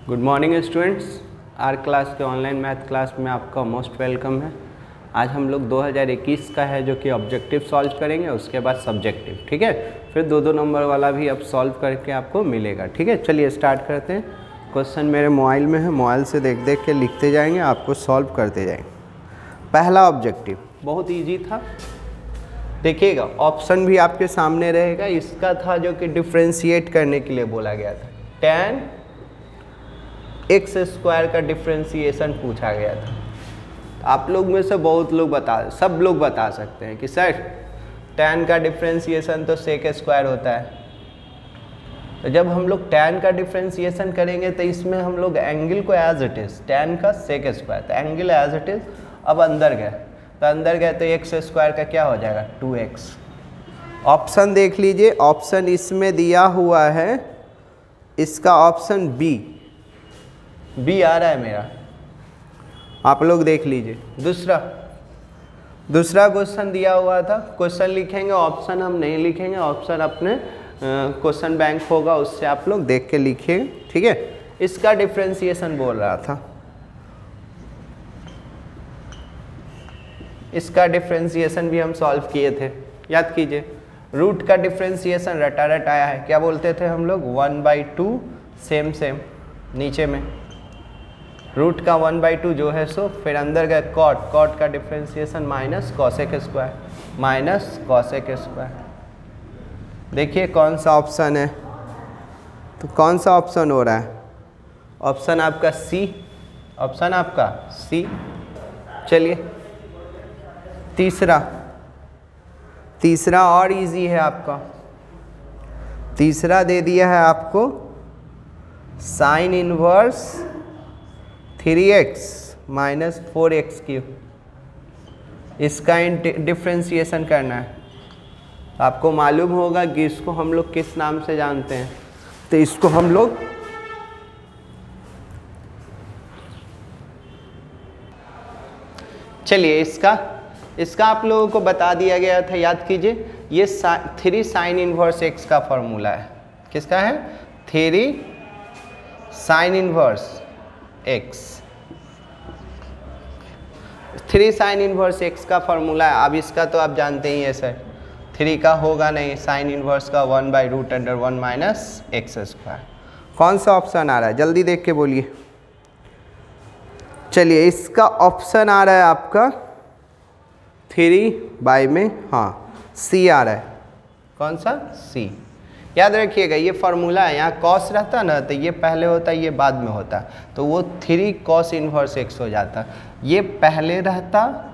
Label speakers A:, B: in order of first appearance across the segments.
A: Good morning students, our class के online math class में आपका मोस्ट वेलकम है। आज हम लोग 2021 का है जो कि ऑब्जेक्टिव सॉल्व करेंगे, उसके बाद सब्जेक्टिव, ठीक है। फिर दो नंबर वाला भी अब सॉल्व करके आपको मिलेगा, ठीक है। चलिए स्टार्ट करते हैं। क्वेश्चन मेरे मोबाइल में है, मोबाइल से देख देख के लिखते जाएंगे, आपको सॉल्व करते जाएंगे। पहला ऑब्जेक्टिव बहुत ईजी था, देखिएगा ऑप्शन भी आपके सामने रहेगा। इसका था जो कि डिफ्रेंशिएट करने के लिए बोला गया था, tan x² का डिफ्रेंशिएशन पूछा गया था। आप लोग में से बहुत लोग सब लोग बता सकते हैं कि सर tan का डिफ्रेंशिएशन तो sec² होता है। तो जब हम लोग tan का डिफ्रेंशिएशन करेंगे तो इसमें हम लोग एंगल को एज इट इज tan का sec², तो एंगल एज इट इज। अब अंदर गए तो x² का क्या हो जाएगा 2x। ऑप्शन देख लीजिए, ऑप्शन इसमें दिया हुआ है, इसका ऑप्शन बी आ रहा है मेरा, आप लोग देख लीजिए। दूसरा क्वेश्चन दिया हुआ था, क्वेश्चन लिखेंगे, ऑप्शन हम नहीं लिखेंगे, ऑप्शन अपने क्वेश्चन बैंक होगा, उससे आप लोग देख के लिखिए, ठीक है। इसका डिफ्रेंशिएशन बोल रहा था, इसका डिफ्रेंशिएशन भी हम सॉल्व किए थे, याद कीजिए। रूट का डिफ्रेंशिएशन रटा रट आया है, क्या बोलते थे हम लोग 1/2 सेम नीचे में रूट का 1/2 जो है सो, फिर अंदर गए कॉट का डिफ्रेंशिएशन माइनस cosec²। देखिए कौन सा ऑप्शन है, तो कौन सा ऑप्शन हो रहा है, ऑप्शन आपका सी। चलिए तीसरा और इजी है आपका, तीसरा दे दिया है आपको sine inverse 3x minus 4x³। इसका डिफ्रेंशिएशन करना है। आपको मालूम होगा कि इसको हम लोग किस नाम से जानते हैं, तो इसको हम लोग चलिए इसका आप लोगों को बता दिया गया था, याद कीजिए। ये 3 साइन इनवर्स x का फॉर्मूला है, किसका है 3 sign inverse x, 3 sign inverse x का फॉर्मूला है। अब इसका तो आप जानते ही है सर, 3 का होगा नहीं, साइन इनवर्स का 1/√1 माइनस x²। कौन सा ऑप्शन आ रहा है, जल्दी देख के बोलिए। चलिए इसका ऑप्शन आ रहा है आपका 3 में, हाँ सी आ रहा है। कौन सा सी, याद रखिएगा ये फॉर्मूला है, यहाँ कॉस रहता ना तो ये पहले होता, ये बाद में होता, तो वो 3 cos इनवर्स x हो जाता। ये पहले रहता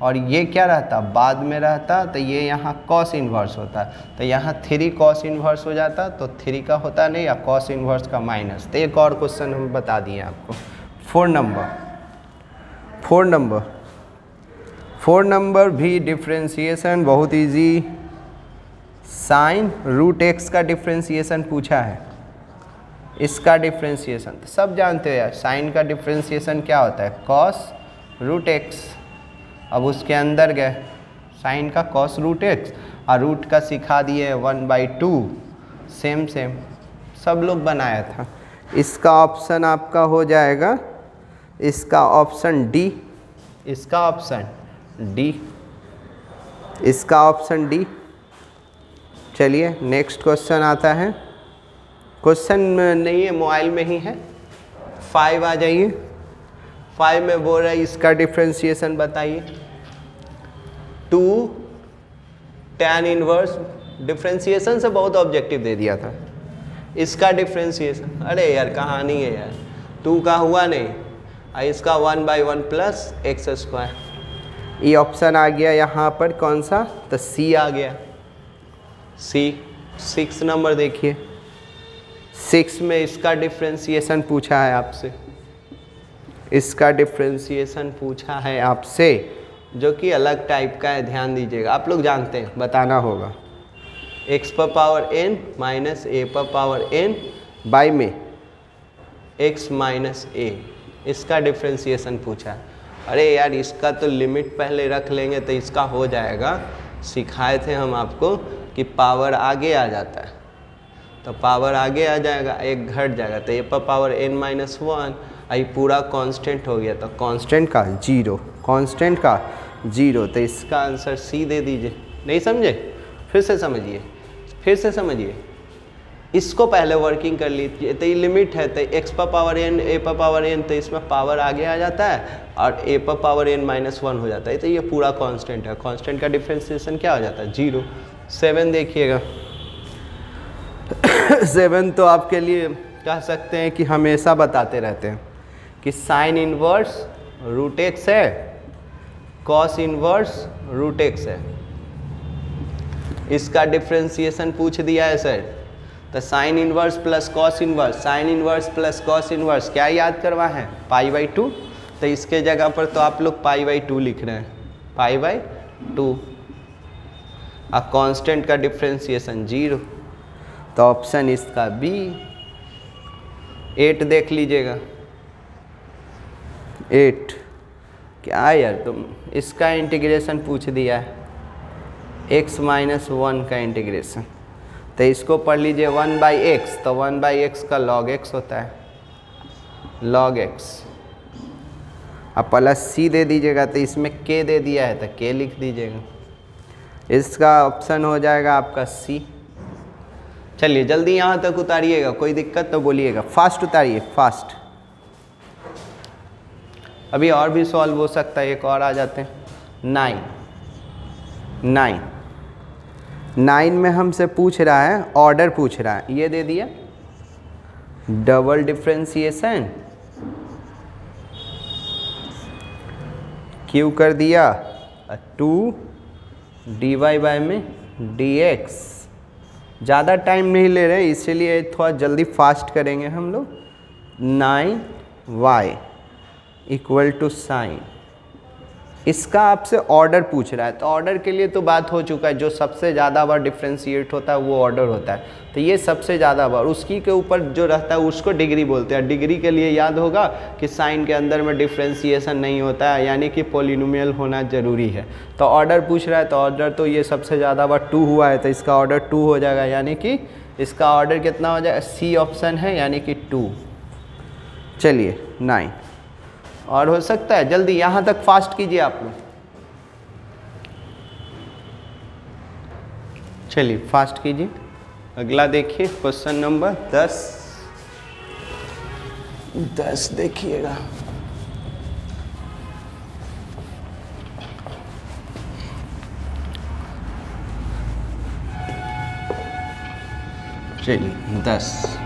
A: और ये क्या रहता, बाद में रहता, तो ये यहाँ cos इनवर्स होता, तो यहाँ 3 cos इनवर्स हो जाता, तो 3 का होता नहीं, या cos इनवर्स का माइनस। तो एक और क्वेश्चन हम बता दिए आपको। 4 नंबर भी डिफ्रेंशिएशन बहुत इजी, साइन √x का डिफ्रेंशिएशन पूछा है। इसका डिफ्रेंशिएशन तो सब जानते हो यार, साइन का डिफ्रेंशिएशन क्या होता है cos √x। अब उसके अंदर गए साइन का cos √x और रूट का सिखा दिए 1/2 सेम सब लोग बनाया था। इसका ऑप्शन आपका हो जाएगा, इसका ऑप्शन डी, इसका ऑप्शन डी। चलिए नेक्स्ट क्वेश्चन आता है, क्वेश्चन नहीं है मोबाइल में ही है, 5 आ जाइए। 5 में बोल रहा है इसका डिफ्रेंशिएशन बताइए। 2 tan इनवर्स, डिफ्रेंशिएशन से बहुत ऑब्जेक्टिव दे दिया था। इसका डिफ्रेंशिएशन, अरे यार कहानी है यार, 2 का हुआ नहीं, इसका 1/1 प्लस x²। ये ऑप्शन आ गया यहाँ पर, कौन सा, तो सी आ गया। सी 6 नंबर देखिए, 6 में इसका डिफ्रेंशिएशन पूछा है आपसे, इसका डिफ्रेंशिएशन पूछा है आपसे, जो कि अलग टाइप का है, ध्यान दीजिएगा। आप लोग जानते हैं, बताना होगा। x⁻n माइनस a⁻n बाई में x माइनस a, इसका डिफ्रेंशिएशन पूछा है। अरे यार इसका तो लिमिट पहले रख लेंगे तो इसका हो जाएगा। सिखाए थे हम आपको कि पावर आगे आ जाता है, तो पावर आगे आ जाएगा, एक घट जाएगा, तो ए पर पावर n-1, आई पूरा कांस्टेंट हो गया, तो कांस्टेंट का 0, कांस्टेंट का 0, तो इसका आंसर सी दे दीजिए। नहीं समझे? फिर से समझिए, फिर से समझिए, इसको पहले वर्किंग कर लीजिए। तो ये लिमिट है, तो x पर पावर n, a पर पावर n, तो इसमें पावर आगे आ जाता है और a पर पावर n-1 हो जाता है, तो ये पूरा कांस्टेंट है। कांस्टेंट का डिफरेंशिएशन क्या हो जाता है? 0। 7 देखिएगा 7 तो आपके लिए कह सकते हैं कि हमेशा बताते रहते हैं कि साइन इनवर्स रूट एक्स है, कॉस इनवर्स रूट एक्स है। इसका डिफरेंशिएशन पूछ दिया है सर, तो sine inverse plus cos inverse, sine inverse plus cos inverse क्या याद करवा है? π/2। तो इसके जगह पर तो आप लोग π/2 लिख रहे हैं, π/2। अब कांस्टेंट का डिफरेंशिएशन 0, तो ऑप्शन इसका बी। 8 देख लीजिएगा, 8 क्या यार तुम, इसका इंटीग्रेशन पूछ दिया है, x-1 का इंटीग्रेशन, तो इसको पढ़ लीजिए 1/x, तो 1/x का log x होता है, log x। अब प्लस c दे दीजिएगा, तो इसमें k दे दिया है तो k लिख दीजिएगा। इसका ऑप्शन हो जाएगा आपका c। चलिए जल्दी यहाँ तक उतारिएगा, कोई दिक्कत तो बोलिएगा, फास्ट उतारिए, फास्ट। अभी और भी सॉल्व हो सकता है, एक और आ जाते हैं। 9 में हमसे पूछ रहा है, ऑर्डर पूछ रहा है, ये दे दिया डबल डिफरेंशिएशन, क्यू कर दिया 2 dy में dx। ज़्यादा टाइम नहीं ले रहे इसीलिए थोड़ा जल्दी फास्ट करेंगे हम लोग। 9y इक्वल टू साइन, इसका आपसे ऑर्डर पूछ रहा है, तो ऑर्डर के लिए तो बात हो चुका है, जो सबसे ज़्यादा बार डिफ्रेंशिएट होता है वो ऑर्डर होता है, तो ये सबसे ज़्यादा बार, उसकी के ऊपर जो रहता है उसको डिग्री बोलते हैं। डिग्री के लिए याद होगा कि साइन के अंदर में डिफ्रेंशिएशन नहीं होता है, यानी कि पॉलिनोमियल होना ज़रूरी है। तो ऑर्डर पूछ रहा है, तो ऑर्डर तो ये सबसे ज़्यादा बार 2 हुआ है, तो इसका ऑर्डर 2 हो जाएगा, यानी कि इसका ऑर्डर कितना हो जाएगा? सी ऑप्शन है, यानी कि 2। चलिए 9 और हो सकता है, जल्दी यहाँ तक फास्ट कीजिए आप लोग। चलिए फास्ट कीजिए, अगला देखिए क्वेश्चन नंबर 10 देखिएगा। चलिए 10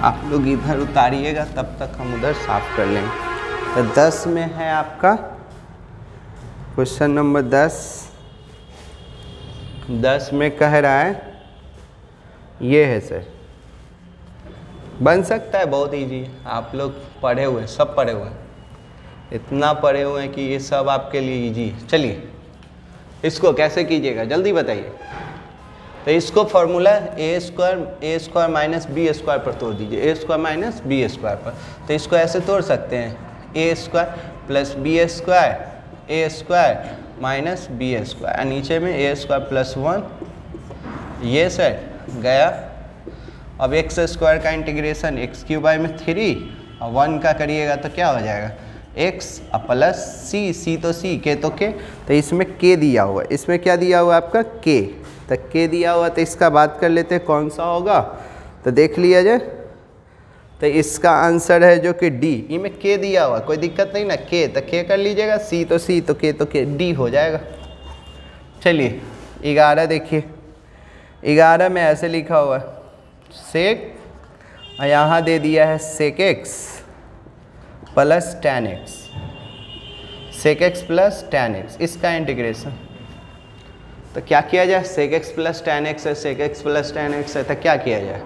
A: आप लोग इधर उतारिएगा, तब तक हम उधर साफ कर लेंगे। तो 10 में है आपका क्वेश्चन नंबर 10 में कह रहा है, ये है सर, बन सकता है, बहुत इजी है, आप लोग पढ़े हुए हैं, सब पढ़े हुए हैं, इतना पढ़े हुए हैं कि ये सब आपके लिए इजी है। चलिए इसको कैसे कीजिएगा जल्दी बताइए। तो इसको formula a square minus B square पर तोड़ दीजिए, a square minus B square पर। तो इसको ऐसे तोड़ सकते हैं, a square plus B square, a square minus B square, नीचे में a स्क्वायर प्लस 1, ये सर गया। अब एक्स स्क्वायर का इंटीग्रेशन एक्स क्यूब बाई में 3 और 1 का करिएगा तो क्या हो जाएगा? x प्लस c तो c, k तो k, तो इसमें k दिया हुआ है, इसमें क्या दिया हुआ है आपका? k, तो k दिया हुआ, तो इसका बात कर लेते हैं कौन सा होगा, तो देख लिया जाए। तो इसका आंसर है जो कि d, इनमें k दिया हुआ, कोई दिक्कत नहीं ना, k तो k कर लीजिएगा, c तो c तो k तो k, d हो जाएगा। चलिए 11 देखिए, 11 में ऐसे लिखा हुआ है सेक, और यहाँ दे दिया है सेक x प्लस tan x, सेक x प्लस tan x, इसका इंटीग्रेशन। तो क्या किया जाए? Sec x plus tan x है, सेक x प्लस tan x है, तो क्या किया जाए?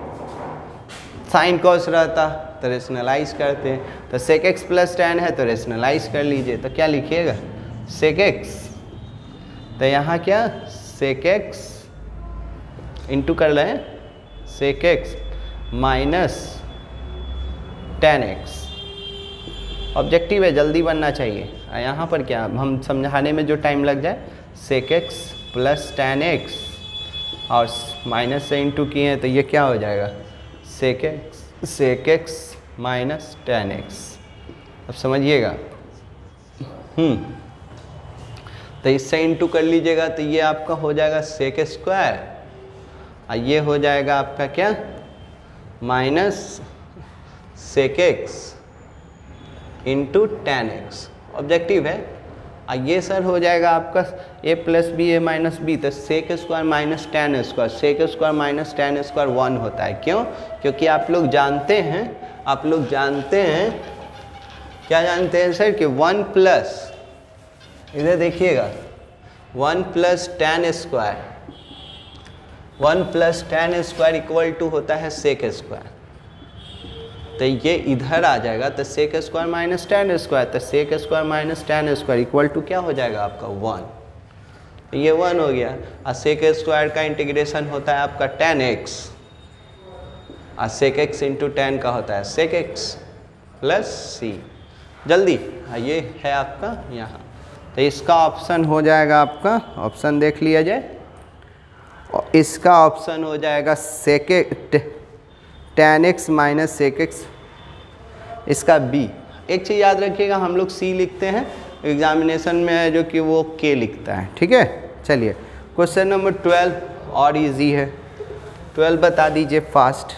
A: साइन कॉस रहता तो रेशनलाइज करते हैं, तो सेक x प्लस tan है तो रेशनलाइज कर लीजिए, तो क्या लिखिएगा? सेक x, तो यहाँ क्या सेक x इंटू कर रहे हैं सेक x minus tan x। Objective है, जल्दी बनना चाहिए। यहाँ पर क्या हम समझाने में जो टाइम लग जाए, sec x plus tan x और माइनस से इंटू किए हैं तो ये क्या हो जाएगा, sec X minus tan X. अब समझिएगा, तो इससे इंटू कर लीजिएगा तो ये आपका हो जाएगा सेक स्क्वायर, और ये हो जाएगा आपका क्या, minus sec X into tan X. Objective है। और ये सर हो जाएगा आपका a plus B A minus B, तो sec square minus tan square, sec square minus tan square 1 होता है। क्यों? क्योंकि आप लोग जानते हैं, क्या जानते हैं सर, कि 1 प्लस, इधर देखिएगा, 1 plus tan square, 1 plus tan square equal to होता है सेक स्क्वायर। तो ये इधर आ जाएगा, तो sec square minus tan square, तो sec square minus tan square equal to क्या हो जाएगा आपका 1। तो ये 1 हो गया। और सेक स्क्वायर का इंटीग्रेशन होता है आपका टेन एक्स, और सेक एक्स इंटू टेन का होता है सेक एक्स प्लस सी। जल्दी, ये है आपका यहाँ, तो इसका ऑप्शन हो जाएगा आपका, ऑप्शन देख लिया जाए, और इसका ऑप्शन हो जाएगा sec tan X minus sec X, इसका बी। एक चीज़ याद रखिएगा, हम लोग सी लिखते हैं, एग्जामिनेशन में है जो कि वो के लिखता है, ठीक है। चलिए क्वेश्चन नंबर 12 और इजी है। 12 बता दीजिए फास्ट।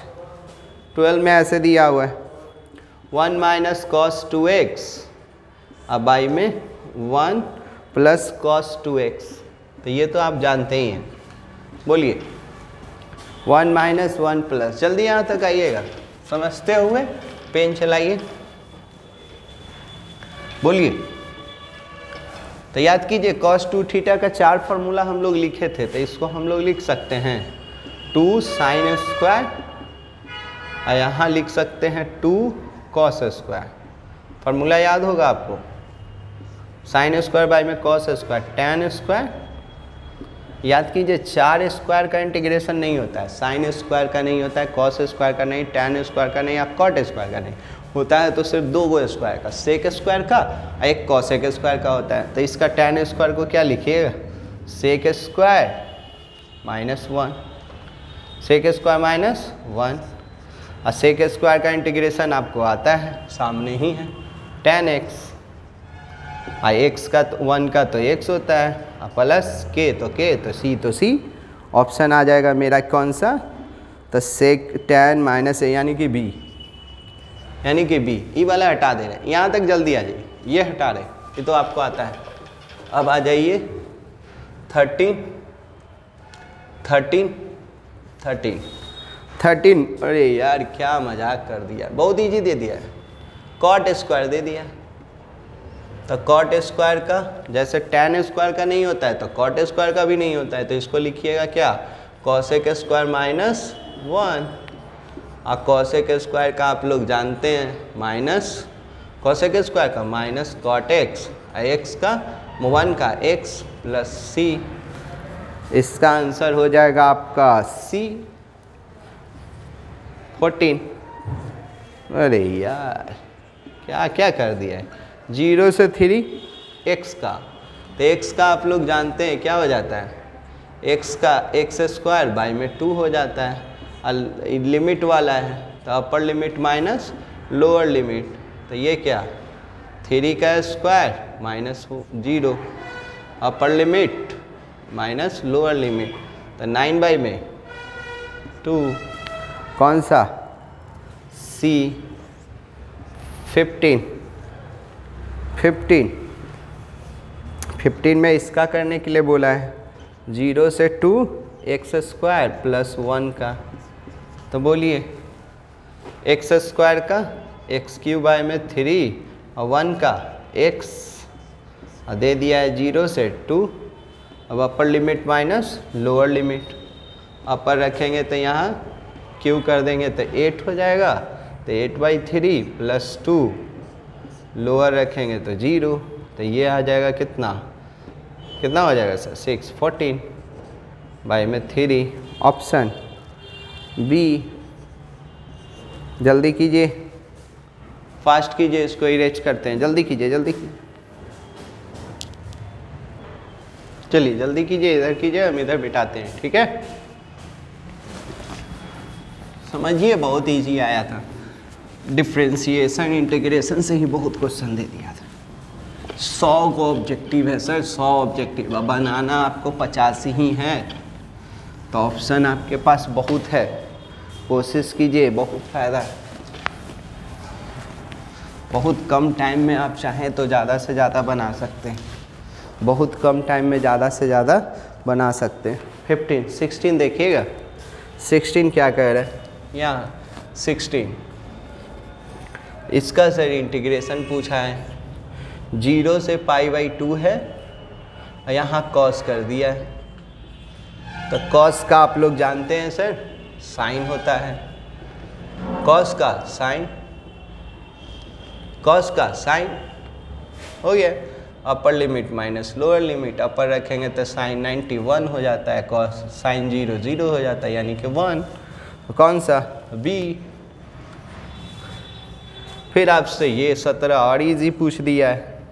A: 12 में ऐसे दिया हुआ है 1 माइनस कॉस 2x, अब बाई में 1 प्लस कॉस 2x, तो ये तो आप जानते ही हैं। बोलिए 1 माइनस 1 प्लस, जल्दी यहाँ तक आइएगा, समझते हुए पेन चलाइए, बोलिए। तो याद कीजिए cos 2 थीटा का 4 फार्मूला हम लोग लिखे थे, तो इसको हम लोग लिख सकते हैं 2 साइन स्क्वायर, और यहाँ लिख सकते हैं 2 कॉस स्क्वायर। फार्मूला याद होगा आपको, साइन स्क्वायर बाई में कॉस स्क्वायर, टेन स्क्वायर। याद कीजिए 4 स्क्वायर का इंटीग्रेशन नहीं होता है, साइन स्क्वायर का नहीं होता है, कॉस स्क्वायर का नहीं, टेन स्क्वायर का नहीं, या कॉट स्क्वायर का नहीं होता है, तो सिर्फ 2 स्क्वायर का, सेक स्क्वायर का और एक कॉसेक स्क्वायर का होता है। तो इसका टेन स्क्वायर को क्या लिखिएगा, sec square minus 1, sec square minus 1, और सेक स्क्वायर का इंटीग्रेशन आपको आता है, सामने ही है, टेन एक्स, और एक्स का 1 का तो एक्स होता है, प्लस के तो सी, ऑप्शन आ जाएगा मेरा कौन सा, तो सेक टेन माइनस ए यानी कि बी, ई वाला हटा दे रहे हैं। यहाँ तक जल्दी आ जाइए, ये हटा रहे, ये तो आपको आता है। अब आ जाइए 13, अरे यार क्या मजाक कर दिया, बहुत इजी दे दिया है, कॉट स्क्वायर दे दिया। तो कॉट स्क्वायर का जैसे टेन स्क्वायर का नहीं होता है, तो कॉट स्क्वायर का भी नहीं होता है, तो इसको लिखिएगा क्या, कॉसेक स्क्वायर माइनस 1, और कॉसेक स्क्वायर का आप लोग जानते हैं माइनस, कॉसेक स्क्वायर का माइनस कॉट एक्स, एक्स का 1 का एक्स प्लस सी। इसका आंसर हो जाएगा आपका सी 14। अरे यार क्या क्या कर दिया है, 0 से 3 एक्स का, तो एक्स का आप लोग जानते हैं क्या हो जाता है, एक्स का एक्स स्क्वायर बाई में 2 हो जाता है, लिमिट वाला है, तो अपर लिमिट माइनस लोअर लिमिट, तो ये क्या 3 का स्क्वायर माइनस 0, अपर लिमिट माइनस लोअर लिमिट, तो 9 बाई में 2, कौन सा, सी 15 में इसका करने के लिए बोला है, 0 से 2 एक्स स्क्वायर प्लस 1 का, तो बोलिए एक्स स्क्वायर का एक्स क्यूब बाई में 3 और 1 का एक्स, और दे दिया है 0 से 2। अब upper limit minus lower limit, upper रखेंगे तो यहाँ क्यू कर देंगे तो 8 हो जाएगा, तो 8/3 प्लस 2, लोअर रखेंगे तो 0, तो ये आ जाएगा कितना हो जाएगा सर 6, 14 बाई में 3, ऑप्शन बी। जल्दी कीजिए, फास्ट कीजिए, इसको इरेज करते हैं, जल्दी कीजिए, चलिए जल्दी कीजिए, इधर कीजिए, हम इधर बिठाते हैं, ठीक है। समझिए बहुत ईजी आया था, डिफ्रेंशिएशन इंटीग्रेशन से ही बहुत क्वेश्चन दे दिया था। 100 को ऑब्जेक्टिव है सर, 100 ऑब्जेक्टिव, अब बनाना आपको 50 ही है, तो ऑप्शन आपके पास बहुत है, कोशिश कीजिए, बहुत फ़ायदा है। बहुत कम टाइम में आप चाहें तो ज़्यादा से ज़्यादा बना सकते हैं, बहुत कम टाइम में ज़्यादा से ज़्यादा बना सकते हैं। 15, 16 देखिएगा, 16 क्या कह रहा है यहाँ 16, इसका सर इंटीग्रेशन पूछा है, 0 से π/2 है, यहाँ कॉस कर दिया है, तो कॉस का आप लोग जानते हैं सर साइन होता है, कॉस का साइन, कॉस का साइन हो गया, upper limit minus lower limit, upper रखेंगे तो साइन 91 हो जाता है, कॉस साइन 0 0 हो जाता है, यानी कि 1, कौन सा बी। फिर आपसे ये 17 और इजी पूछ दिया है,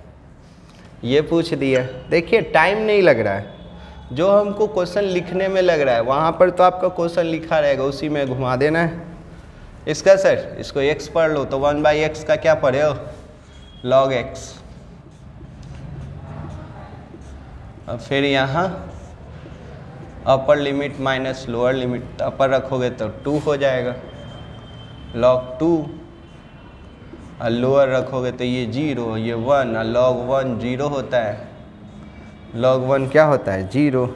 A: ये पूछ दिया है, देखिए टाइम नहीं लग रहा है, जो हमको क्वेश्चन लिखने में लग रहा है वहाँ पर तो आपका क्वेश्चन लिखा रहेगा, उसी में घुमा देना है। इसका सर इसको x पढ़ लो, तो 1/x का क्या पढ़े हो, log x। अब फिर यहाँ upper limit minus lower limit, upper रखोगे तो 2 हो जाएगा, log 2, और लोअर रखोगे तो ये 0, ये 1, और log 1 0 होता है, log 1 क्या होता है 0,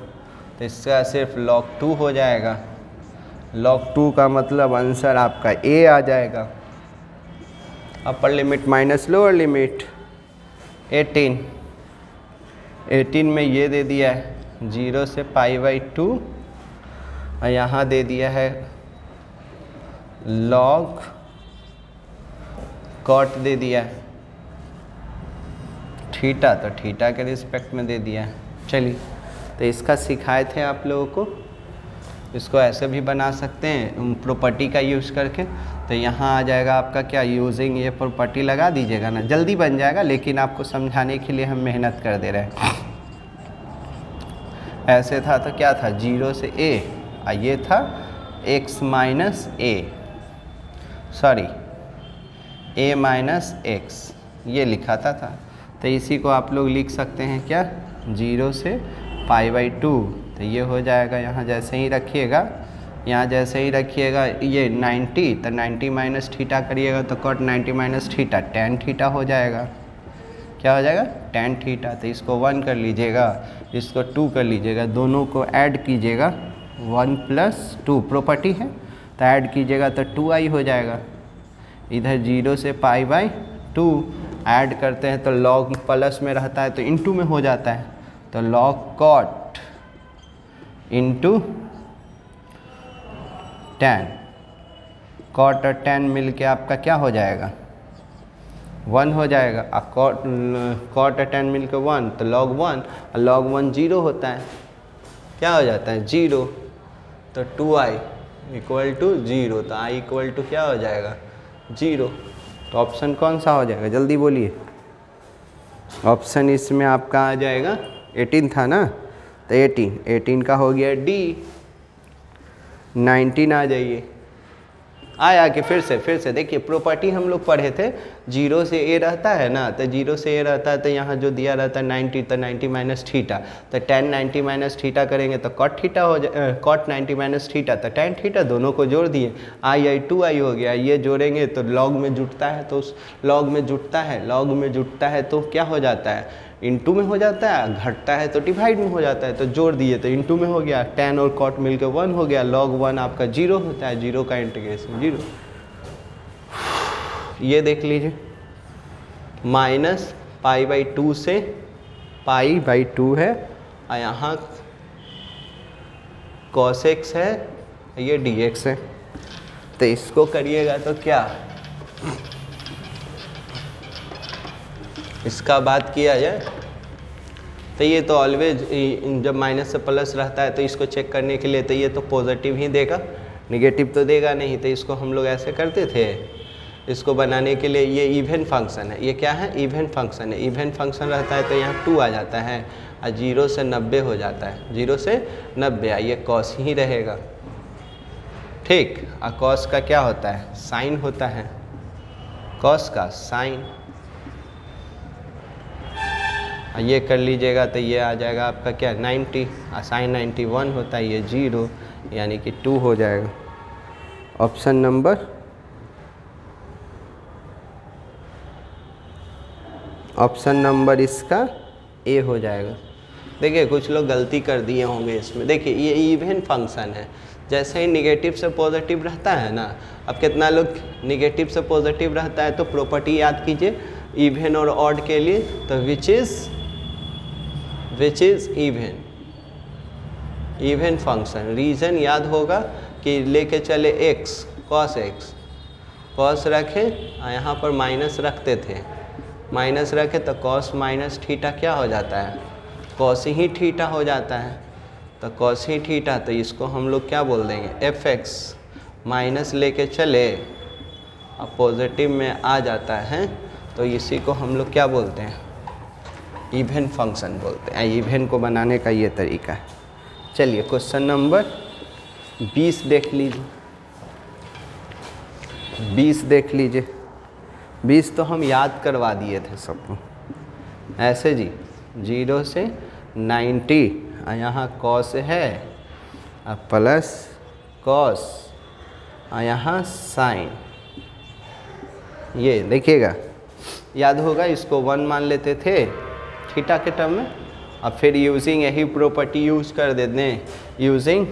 A: तो इसका सिर्फ log 2 हो जाएगा, log 2 का मतलब आंसर आपका A आ जाएगा। अपर लिमिट माइनस लोअर लिमिट 18, 18 में ये दे दिया है 0 से π/2, और यहाँ दे दिया है log कॉट दे दिया है थीटा, तो थीटा के रिस्पेक्ट में दे दिया है। चलिए, तो इसका सिखाए थे आप लोगों को, इसको ऐसे भी बना सकते हैं प्रॉपर्टी का यूज़ करके, तो यहाँ आ जाएगा आपका क्या, यूजिंग ये प्रॉपर्टी लगा दीजिएगा ना, जल्दी बन जाएगा, लेकिन आपको समझाने के लिए हम मेहनत कर दे रहे हैं। ऐसे था तो क्या था 0 से a, और ये था x minus a, sorry a minus x, ये लिखा था। तो इसी को आप लोग लिख सकते हैं क्या, 0 से π/2, तो ये हो जाएगा, यहाँ जैसे ही रखिएगा, यहाँ जैसे ही रखिएगा ये 90, तो 90 माइनस थीटा करिएगा तो cot 90 minus theta tan theta हो जाएगा, क्या हो जाएगा tan थीटा। तो इसको 1 कर लीजिएगा, इसको 2 कर लीजिएगा, दोनों को ऐड कीजिएगा, 1 + 2 प्रॉपर्टी है, तो ऐड कीजिएगा तो 2i हो जाएगा। इधर 0 से π/2 ऐड करते हैं तो log प्लस में रहता है तो इनटू में हो जाता है, तो log cot into tan, cot और tan मिल के आपका क्या हो जाएगा 1 हो जाएगा, और cot और tan मिल के 1, तो log 1, और log 1 0 होता है, क्या हो जाता है 0, तो 2i = 0, तो i = क्या हो जाएगा 0। तो ऑप्शन कौन सा हो जाएगा, जल्दी बोलिए। ऑप्शन इसमें आपका आ जाएगा 18 था ना, तो 18 का हो गया D। 19 आ जाइए, आया कि फिर से देखिए प्रॉपर्टी हम लोग पढ़े थे, 0 से a रहता है ना, तो 0 से a रहता है तो यहाँ जो दिया रहता है 90, तो 90 माइनस थीटा, तो tan 90 माइनस थीटा करेंगे तो cot थीटा हो जाए, cot 90 माइनस थीटा, तो tan थीटा, दोनों को जोड़ दिए, i 2i हो गया, ये जोड़ेंगे तो log में जुटता है, तो उस log में जुटता है तो क्या हो जाता है इनटू में हो जाता है, घटता है तो डिवाइड में हो जाता है, तो जोड़ दिए तो इनटू में हो गया, tan और cot मिलकर 1 हो गया, log 1 आपका 0 होता है, 0 का इंटीग्रेशन 0। ये देख लीजिए, माइनस π/2 से π/2 है, और यहाँ cos x है, ये dx है, तो इसको करिएगा तो क्या, इसका बात किया जाए तो ये तो ऑलवेज जब माइनस से प्लस रहता है तो इसको चेक करने के लिए तो ये तो पॉजिटिव ही देगा, नेगेटिव तो देगा नहीं, तो इसको हम लोग ऐसे करते थे। इसको बनाने के लिए ये इवन फंक्शन है, ये क्या है इवन फंक्शन है, इवन फंक्शन रहता है तो यहाँ 2 आ जाता है, और 0 से 90 हो जाता है, 0 से 90, ये कॉस ही रहेगा, ठीक। और कॉस का क्या होता है, साइन होता है, कॉस का साइन। ये कर लीजिएगा तो ये आ जाएगा आपका क्या 90, और साइन 91 होता है, ये 0 यानी कि 2 हो जाएगा। ऑप्शन नंबर इसका ए हो जाएगा। देखिए कुछ लोग गलती कर दिए होंगे इसमें। देखिए ये इवन फंक्शन है, जैसे ही निगेटिव से पॉजिटिव रहता है ना, अब कितना लोग निगेटिव से पॉजिटिव रहता है तो प्रॉपर्टी याद कीजिए इवन और ऑड के लिए, तो which is even function. Reason याद होगा कि लेके चले x cos x, कॉस रखे यहाँ पर माइनस रखते थे, माइनस रखे तो कॉस माइनस थीटा क्या हो जाता है, कॉस ही थीटा हो जाता है। तो कॉस ही थीटा, तो इसको हम लोग क्या बोल देंगे fx, माइनस लेके चले अब पॉजिटिव में आ जाता है, तो इसी को हम लोग क्या बोलते हैं, इवन फंक्शन बोलते हैं। इवन को बनाने का ये तरीका है। चलिए क्वेश्चन नंबर 20 देख लीजिए। 20 देख लीजिए। 20 तो हम याद करवा दिए थे सबको ऐसे जी, 0 से 90, यहाँ कॉस है अब प्लस कॉस, यहाँ साइन। ये देखिएगा याद होगा, इसको 1 मान लेते थे थीटा के टर्म में, अब फिर यूजिंग यही प्रॉपर्टी यूज़ कर देते हैं, यूजिंग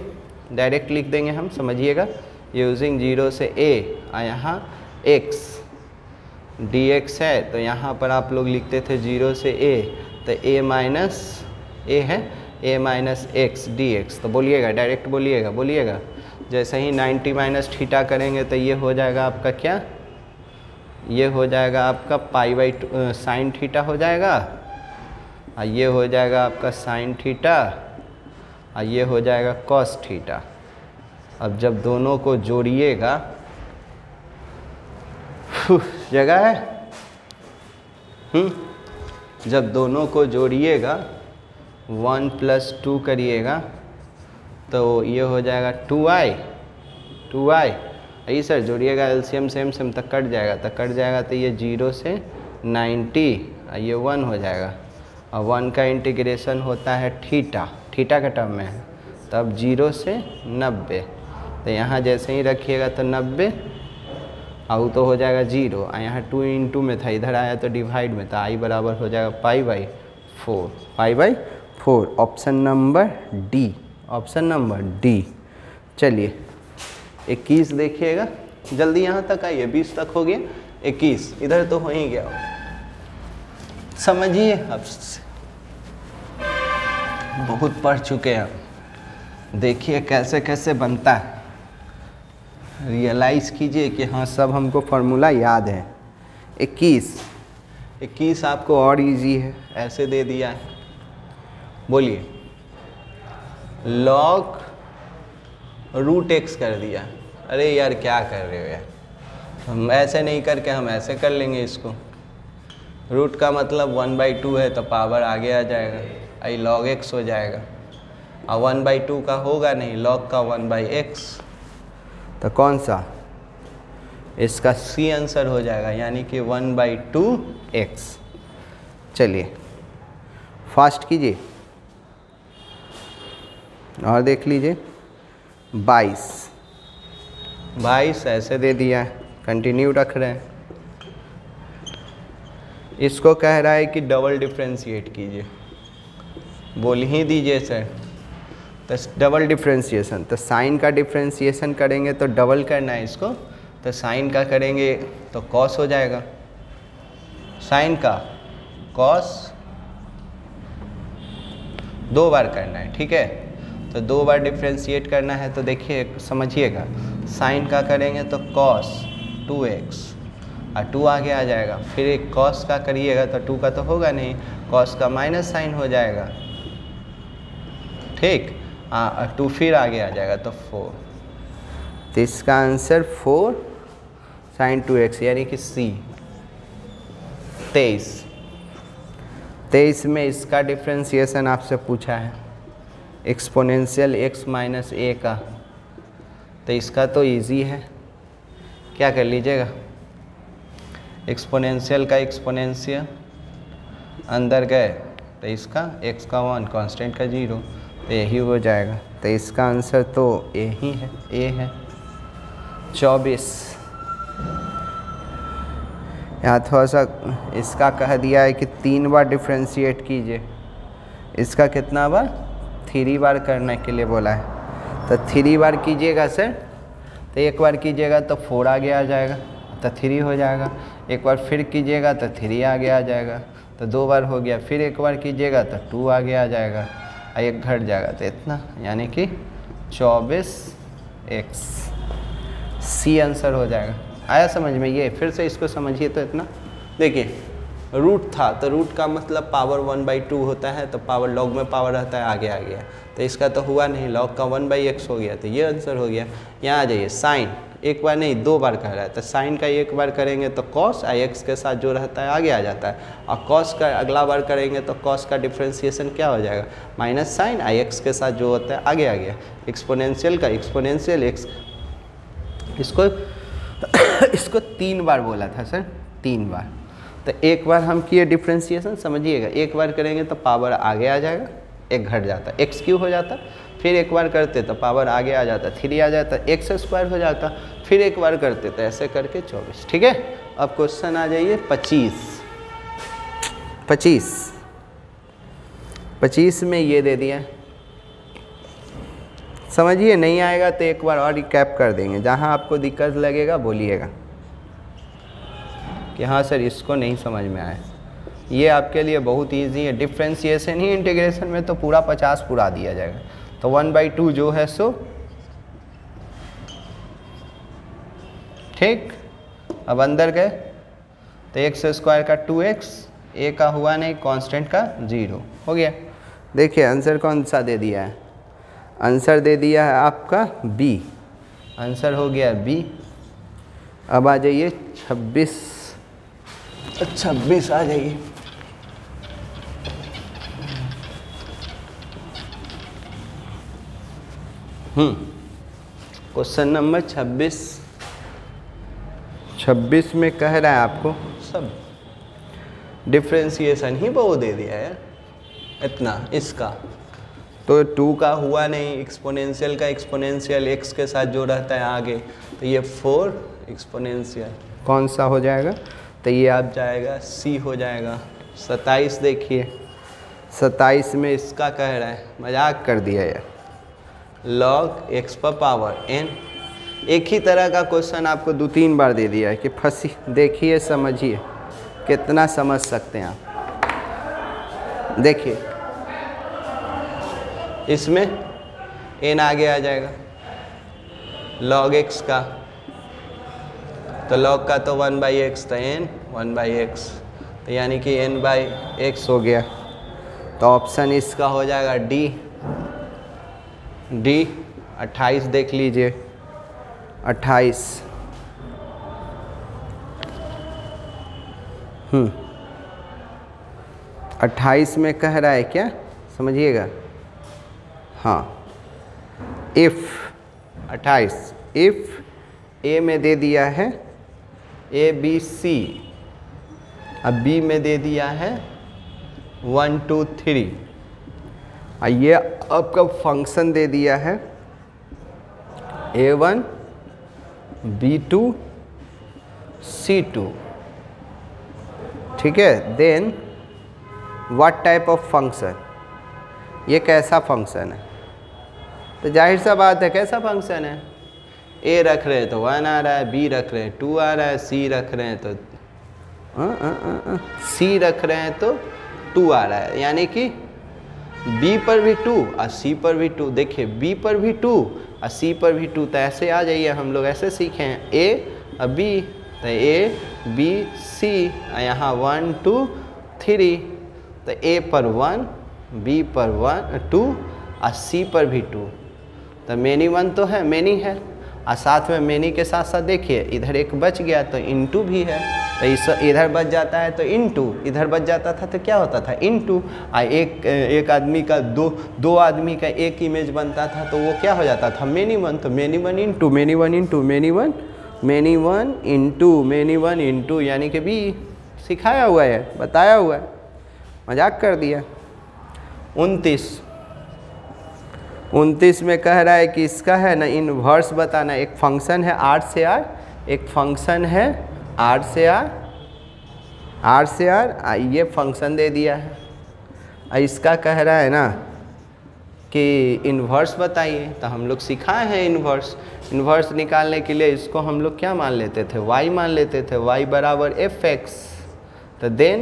A: डायरेक्ट लिख देंगे हम, समझिएगा, यूजिंग 0 से a और यहाँ x dx है, तो यहाँ पर आप लोग लिखते थे 0 से a, तो a माइनस a है, a माइनस x dx। तो बोलिएगा, डायरेक्ट बोलिएगा। जैसे ही 90 माइनस थीटा करेंगे तो ये हो जाएगा आपका क्या, ये हो जाएगा आपका π/2 साइन थीटा हो जाएगा, और ये हो जाएगा आपका साइन थीटा, और ये हो जाएगा कॉस थीटा। अब जब दोनों को जोड़िएगा, जगह है, जब दोनों को जोड़िएगा 1 + 2 करिएगा तो ये हो जाएगा 2i। यही सर जोड़िएगा, एलसीएम सेम तक कट जाएगा, तो ये 0 से 90 और ये 1 हो जाएगा, और 1 का इंटीग्रेशन होता है थीटा के टर्म में है, तब 0 से 90, तो यहाँ जैसे ही रखिएगा तो 90, और तो हो जाएगा 0, और यहाँ 2 × 2 में था, इधर आया तो डिवाइड में, तो i बराबर हो जाएगा π/4। Option number D. चलिए 21 देखिएगा, जल्दी यहाँ तक आइए, 20 तक हो गया, 21 इधर तो हो ही गया, समझिए। अब बहुत पढ़ चुके हैं, देखिए कैसे कैसे बनता है, रियलाइज़ कीजिए कि हाँ सब हमको फार्मूला याद है। 21 आपको और इजी है, ऐसे दे दिया है, बोलिए log √x कर दिया। अरे यार क्या कर रहे हो यार, हम ऐसे नहीं करके हम ऐसे कर लेंगे इसको। रूट का मतलब 1/2 है तो पावर आगे आ जाएगा, आई log x हो जाएगा, और 1/2 का होगा नहीं, log का 1/x, तो कौन सा, इसका सी आंसर हो जाएगा, यानी कि 1/2x। चलिए फास्ट कीजिए और देख लीजिए 22 ऐसे दे दिया है, कंटिन्यू रख रहे हैं। इसको कह रहा है कि डबल डिफ्रेंशिएट कीजिए, बोल ही दीजिए सर, तो डबल डिफ्रेंशिएशन, तो साइन का डिफ्रेंशिएशन करेंगे तो डबल करना है इसको, तो साइन का करेंगे तो कॉस हो जाएगा, साइन का कॉस 2 बार करना है, ठीक है, तो 2 बार डिफ्रेंशिएट करना है, तो देखिए समझिएगा, साइन का करेंगे तो कॉस 2x और 2 आगे आ जाएगा, फिर एक कॉस का करिएगा तो 2 का तो होगा नहीं, कॉस का माइनस साइन हो जाएगा, ठीक, 2 फिर आगे आ जाएगा तो 4, तो इसका आंसर 4 sin 2x यानी कि C। 23 में इसका डिफ्रेंशिएशन आपसे पूछा है, एक्सपोनेंशियल x - a का, तो इसका तो इजी है, क्या कर लीजिएगा, एक्सपोनेंशियल का एक्सपोनेंशियल अंदर गए तो इसका x का 1 कांस्टेंट का 0, तो यही हो जाएगा। तो इसका आंसर तो ए ही है, ए है। 24 यहाँ थोड़ा सा इसका कह दिया है कि 3 बार डिफ्रेंशिएट कीजिए, इसका कितना बार, 3 बार करने के लिए बोला है। तो 3 बार कीजिएगा सर, तो एक बार कीजिएगा तो 4 आगे आ जाएगा, तो 3 हो जाएगा। एक बार फिर कीजिएगा तो 3 आगे आ जाएगा, तो 2 बार हो गया। फिर एक बार कीजिएगा तो 2 आगे आ जाएगा, और एक घट जाएगा, तो इतना, यानी कि 24x सी आंसर हो जाएगा। आया समझ में? ये फिर से इसको समझिए तो इतना, देखिए रूट था तो रूट का मतलब पावर 1/2 होता है, तो पावर लॉग में पावर रहता है, आगे आ गया। तो इसका तो हुआ नहीं, लॉग का 1/x हो गया, तो ये आंसर हो गया। यहाँ आ जाइए, साइन एक बार नहीं 2 बार कह रहा है, तो साइन का एक बार करेंगे तो कॉस x के साथ जो रहता है आगे आ जाता है, और कॉस का अगला बार करेंगे तो कॉस का डिफ्रेंशिएशन क्या हो जाएगा, माइनस साइन x के साथ जो होता है आगे आ गया। एक्सपोनेंशियल का एक्सपोनेंशियल x, इसको 3 बार बोला था सर, 3 बार। तो एक बार हम किए डिफ्रेंशिएशन, समझिएगा, एक बार करेंगे तो पावर आगे आ जाएगा, एक घट जाता, एक्स क्यू हो जाता। फिर एक बार करते तो पावर आगे आ जाता, 3 आ जाता, एक्स स्क्वायर हो जाता। फिर एक बार करते तो ऐसे करके 24। ठीक है, अब क्वेश्चन आ जाइए 25 में ये दे दिया, समझिए। नहीं आएगा तो एक बार और रिकैप कर देंगे, जहाँ आपको दिक्कत लगेगा बोलिएगा कि हाँ सर इसको नहीं समझ में आया। ये आपके लिए बहुत इजी है, डिफ्रेंशिएशन ही, इंटीग्रेशन में तो पूरा 50 पूरा दिया जाएगा। तो 1/2 जो है सो ठीक। अब अंदर गए तो एक्स स्क्वायर का 2x, ए का हुआ नहीं, कांस्टेंट का 0 हो गया। देखिए आंसर कौन सा दे दिया है, आंसर दे दिया है आपका बी, आंसर हो गया बी। अब आ जाइए 26 आ जाइए। क्वेश्चन नंबर 26 में कह रहा है आपको सब डिफ्रेंशिएशन ही वो दे दिया है इतना, इसका तो 2 का हुआ नहीं, एक्सपोनेंशियल का एक्सपोनेंशियल x के साथ जो रहता है आगे, तो ये 4 एक्सपोनेंशियल कौन सा हो जाएगा, तो ये आप जाएगा सी हो जाएगा। 27 देखिए, 27 में इसका कह रहा है, मजाक कर दिया यार, log x पर पावर n। एक ही तरह का क्वेश्चन आपको 2-3 बार दे दिया है कि फंसी, देखिए समझिए कितना समझ सकते हैं आप। देखिए इसमें n आगे आ जाएगा log x का, तो log का तो 1/x, तो n 1/x, तो यानी कि n/x हो गया। तो ऑप्शन इसका हो जाएगा डी। 28 देख लीजिए, 28 28 में कह रहा है क्या, समझिएगा, हाँ, इफ़ 28 इफ़ ए में दे दिया है ABC, अब B में दे दिया है 1 2 3, ये आपका फंक्शन दे दिया है A1 B2 C2, ठीक है। Then what type of function, ये कैसा फंक्शन है, तो जाहिर सा बात है कैसा फंक्शन है, ए रख रहे हैं तो 1 आ रहा है, बी रख रहे हैं 2 आ रहा है, सी रख रहे हैं तो सी रख रहे हैं तो 2 आ रहा है, यानी कि बी पर भी 2 और सी पर भी 2। देखिए बी पर भी 2 और सी पर भी 2, तो ऐसे आ जाइए, हम लोग ऐसे सीखे हैं ए और बी, तो ए बी सी, यहाँ 1 2 3, तो ए पर 1, बी पर 2 और सी पर भी 2, तो मेनी 1 तो है, मेनी है, और साथ में मेनी के साथ साथ देखिए इधर एक बच गया तो इनटू भी है, तो इस इधर बच जाता है तो इनटू, इधर बच जाता था तो क्या होता था इनटू। एक आदमी का दो आदमी का एक इमेज बनता था तो वो क्या हो जाता था मेनी वन, तो many one into many one into many one many one into, यानी कि भी सिखाया हुआ है, बताया हुआ है, मजाक कर दिया। 29 में कह रहा है कि इसका है ना इन्वर्स बताना। एक फंक्शन है R से R, एक फंक्शन है R से R, ये फंक्शन दे दिया है। इसका कह रहा है ना कि इन्वर्स बताइए, तो हम लोग सिखाए हैं इन्वर्स निकालने के लिए इसको हम लोग क्या मान लेते थे, y मान लेते थे, y बराबर fx। तो देन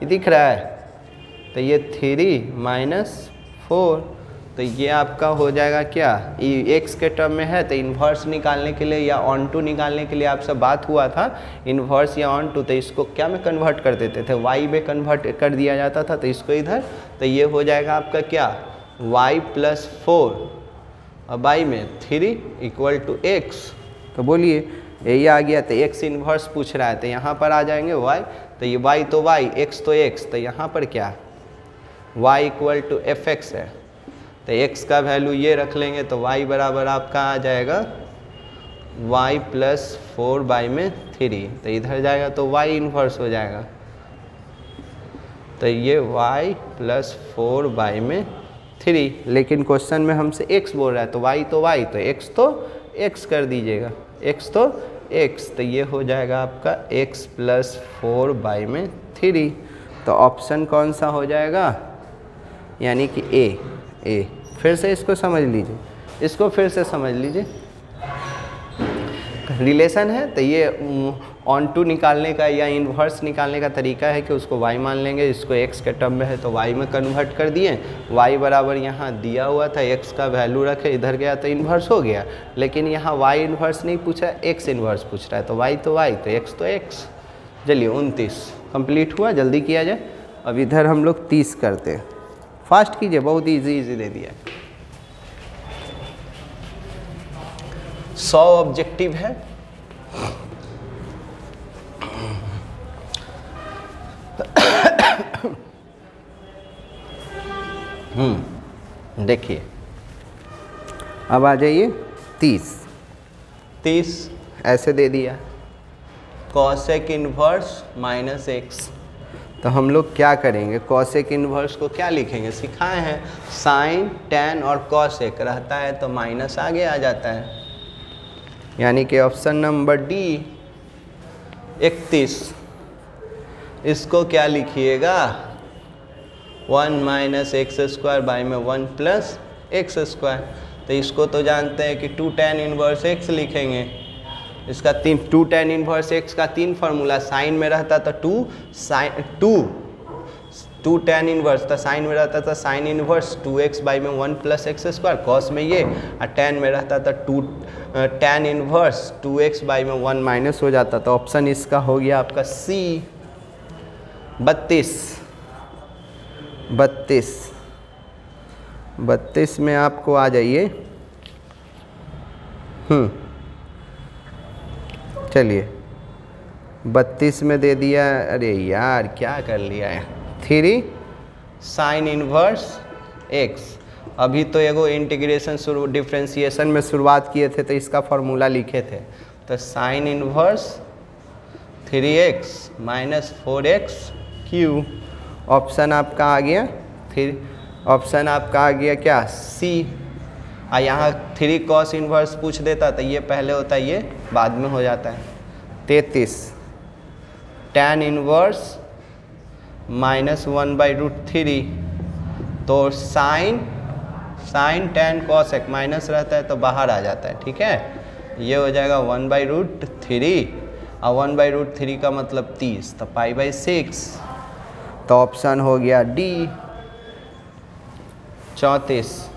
A: ये दिख रहा है, तो ये 3 - 4, तो ये आपका हो जाएगा क्या, ये x के टर्म में है तो इन्वर्स निकालने के लिए या ऑन टू निकालने के लिए आपसे बात हुआ था इन्वर्स या ऑन टू, तो इसको क्या में कन्वर्ट कर देते थे, y में कन्वर्ट कर दिया जाता था, तो इसको इधर, तो ये हो जाएगा आपका क्या y + 4 और y में 3 = x। तो बोलिए यही आ गया, तो x इन्वर्स पूछ रहा है तो यहाँ पर आ जाएंगे y, तो ये y तो y, x तो x, तो यहाँ पर क्या y = fx है, तो x का वैल्यू ये रख लेंगे तो y बराबर आपका आ जाएगा y + 4y में 3, तो इधर जाएगा तो y इन्वर्स हो जाएगा, तो ये y + 4y में 3, लेकिन क्वेश्चन में हमसे x बोल रहा है तो y तो y, तो x कर दीजिएगा, x तो x, तो ये हो जाएगा आपका x + 4y में 3, तो ऑप्शन कौन सा हो जाएगा, यानी कि ए। फिर से इसको समझ लीजिए, इसको फिर से समझ लीजिए, रिलेशन है तो ये ऑन टू निकालने का या इन्वर्स निकालने का तरीका है कि उसको y मान लेंगे, इसको x के टर्म में है तो y में कन्वर्ट कर दिए, y बराबर यहाँ दिया हुआ था x का वैल्यू रखे, इधर गया तो इन्वर्स हो गया, लेकिन यहाँ y इन्वर्स नहीं पूछ रहा है, x इन्वर्स पूछ रहा है, तो y तो y, तो x तो x। चलिए 29 कंप्लीट हुआ, जल्दी किया जाए। अब इधर हम लोग 30 करते हैं, फास्ट कीजिए, बहुत इजी दे दिया है। 100 ऑब्जेक्टिव है, देखिए अब आ जाइए 30 ऐसे दे दिया कॉसेक इन्वर्स -x, तो हम लोग क्या करेंगे, कॉसेक इन्वर्स को क्या लिखेंगे, सिखाए हैं साइन टैन और कॉसेक रहता है तो माइनस आगे आ जाता है, यानी कि ऑप्शन नंबर डी 31। इसको क्या लिखिएगा 1 - x² बाई में 1 + x², तो इसको तो जानते हैं कि 2 tan इन्वर्स x लिखेंगे, इसका 2 tan इन्वर्स x का 3 फार्मूला, साइन में रहता था 2 tan इन्वर्स, तो साइन में रहता था साइन इन्वर्स 2x बाई में 1 + x², कॉस में ये, और tan में रहता था 2 tan इन्वर्स 2x बाई में 1 माइनस हो जाता, तो ऑप्शन इसका हो गया आपका सी 32 में आपको आ जाइए, चलिए 32 में दे दिया, अरे यार क्या कर लिया है, 3 साइन इन्वर्स x। अभी तो एगो इंटीग्रेशन डिफ्रेंशिएशन में शुरुआत किए थे तो इसका फॉर्मूला लिखे थे, तो sign inverse 3x - 4x³ option आपका आ गया, फिर ऑप्शन आपका आ गया क्या सी। यहाँ 3 कॉस इन्वर्स पूछ देता तो ये पहले होता है, ये बाद में हो जाता है। 33 टैन इन्वर्स -1/√3, तो साइन टैन कॉसेक माइनस रहता है तो बाहर आ जाता है, ठीक है, ये हो जाएगा 1/√3, और 1/√3 का मतलब 30, तो π/6, तो ऑप्शन हो गया डी 34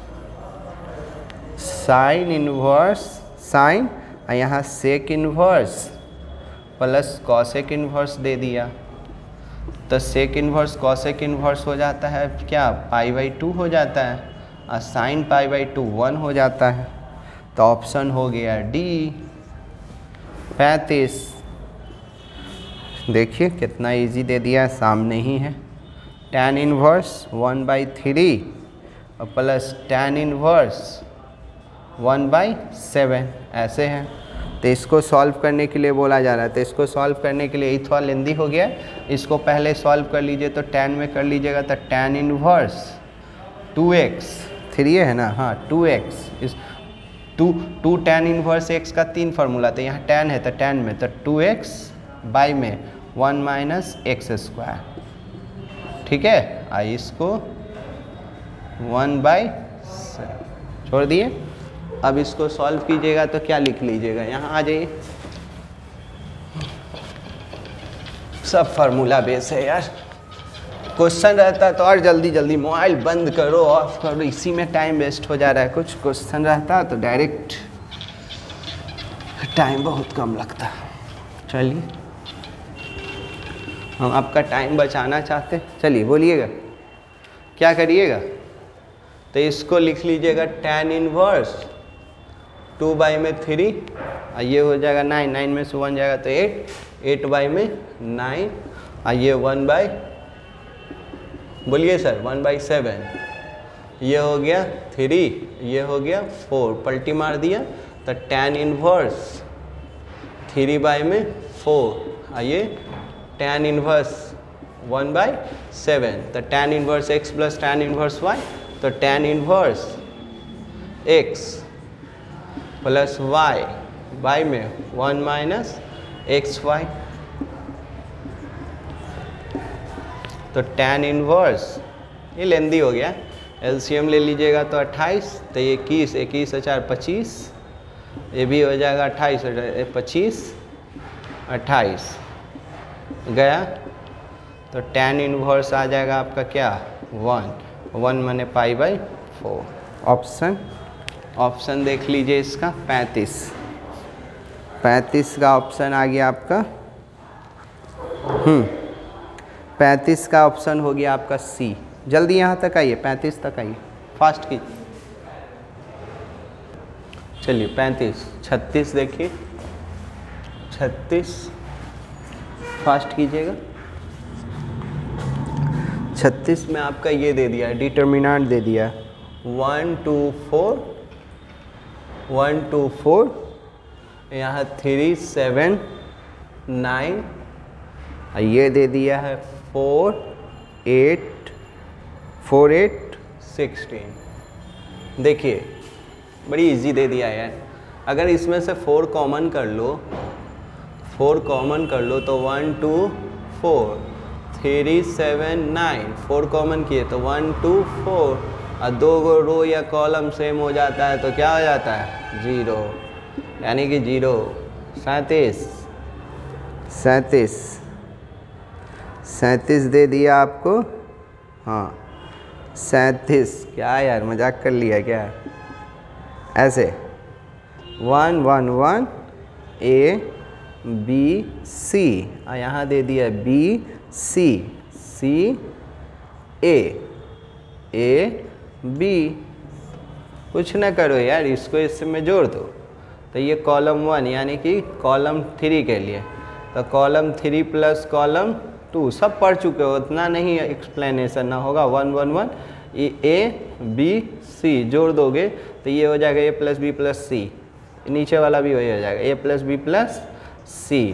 A: साइन इन्वर्स साइन, यहाँ sec inverse plus cosec inverse दे दिया, तो सेक इन्वर्स कॉसेक इन्वर्स हो जाता है क्या π/2 हो जाता है, और साइन π/2 1 हो जाता है, तो ऑप्शन हो गया डी 35। देखिए कितना इजी दे दिया है, सामने ही है। tan इनवर्स 1/3 और प्लस tan इनवर्स 1/7 ऐसे है। तो इसको सॉल्व करने के लिए बोला जा रहा है। तो इसको सॉल्व करने के लिए ये थोड़ा लेंदी हो गया, इसको पहले सॉल्व कर लीजिए। तो tan में कर लीजिएगा तो tan इनवर्स 2x 3 है ना, हाँ 2x इस 2 tan इनवर्स x का 3 फार्मूला। तो यहाँ tan है तो tan में तो 2x बाई में 1 - x²। ठीक है, आई इसको 1/7 छोड़ दिए। अब इसको सॉल्व कीजिएगा तो क्या लिख लीजिएगा, यहाँ आ जाइए। सब फार्मूला बेस है यार। क्वेश्चन रहता तो और जल्दी जल्दी मोबाइल बंद करो ऑफ करो, इसी में टाइम वेस्ट हो जा रहा है। कुछ क्वेश्चन रहता तो डायरेक्ट टाइम बहुत कम लगता। चलिए हम आपका टाइम बचाना चाहते, चलिए बोलिएगा क्या करिएगा। तो इसको लिख लीजिएगा tan इनवर्स 2/3 और ये हो जाएगा 9, 9 में से 1 जाएगा तो 8, 8/9 और ये 1 बोलिए सर 1/7। ये हो गया 3, ये हो गया 4, पलटी मार दिया तो tan इनवर्स 3/4 और ये tan इनवर्स 1/7। तो tan inverse x plus tan inverse y, तो tan inverse x plus y by में 1 - xy। तो tan इनवर्स ये लेंदी हो गया, एलसीएम ले लीजिएगा तो 28, तो ये 21, 21 और 4 25, ये भी हो जाएगा 28 और 25 28 गया। तो tan इनवर्स आ जाएगा आपका क्या 1 माने π/4। ऑप्शन देख लीजिए इसका 35 का ऑप्शन आ गया आपका। 35 का ऑप्शन हो गया आपका सी। जल्दी यहाँ तक आइए, 35 तक आइए, फास्ट कीजिए। चलिए 35, 36 देखिए 36 फास्ट कीजिएगा। 36 में आपका ये दे दिया है, डिटर्मिनेंट दे दिया 1 2 4 1 2 4, यहाँ 3 7 9, ये दे दिया है 4 8 4 8 16। देखिए बड़ी इजी दे दिया है यार। अगर इसमें से 4 कॉमन कर लो, 4 कॉमन कर लो तो 1 2 4 3 7 9, 4 कॉमन किए तो 1 2 4 और 2 गो रो या कॉलम सेम हो जाता है तो क्या हो जाता है 0, यानी कि 0। 37 दे दिया आपको, हाँ 37। क्या यार मजाक कर लिया क्या, ऐसे 1 1 1 A B C और यहाँ दे दिया B C C A A B। कुछ ना करो यार, इसको इसमें जोड़ दो तो ये कॉलम 1 यानी कि कॉलम 3 के लिए, तो कॉलम 3 प्लस कॉलम 2 सब पढ़ चुके हो, उतना नहीं एक्सप्लेनेशन ना होगा। 1 1 1 A B C जोड़ दोगे तो ये हो जाएगा A plus B plus C, नीचे वाला भी वही हो जाएगा A plus B plus C,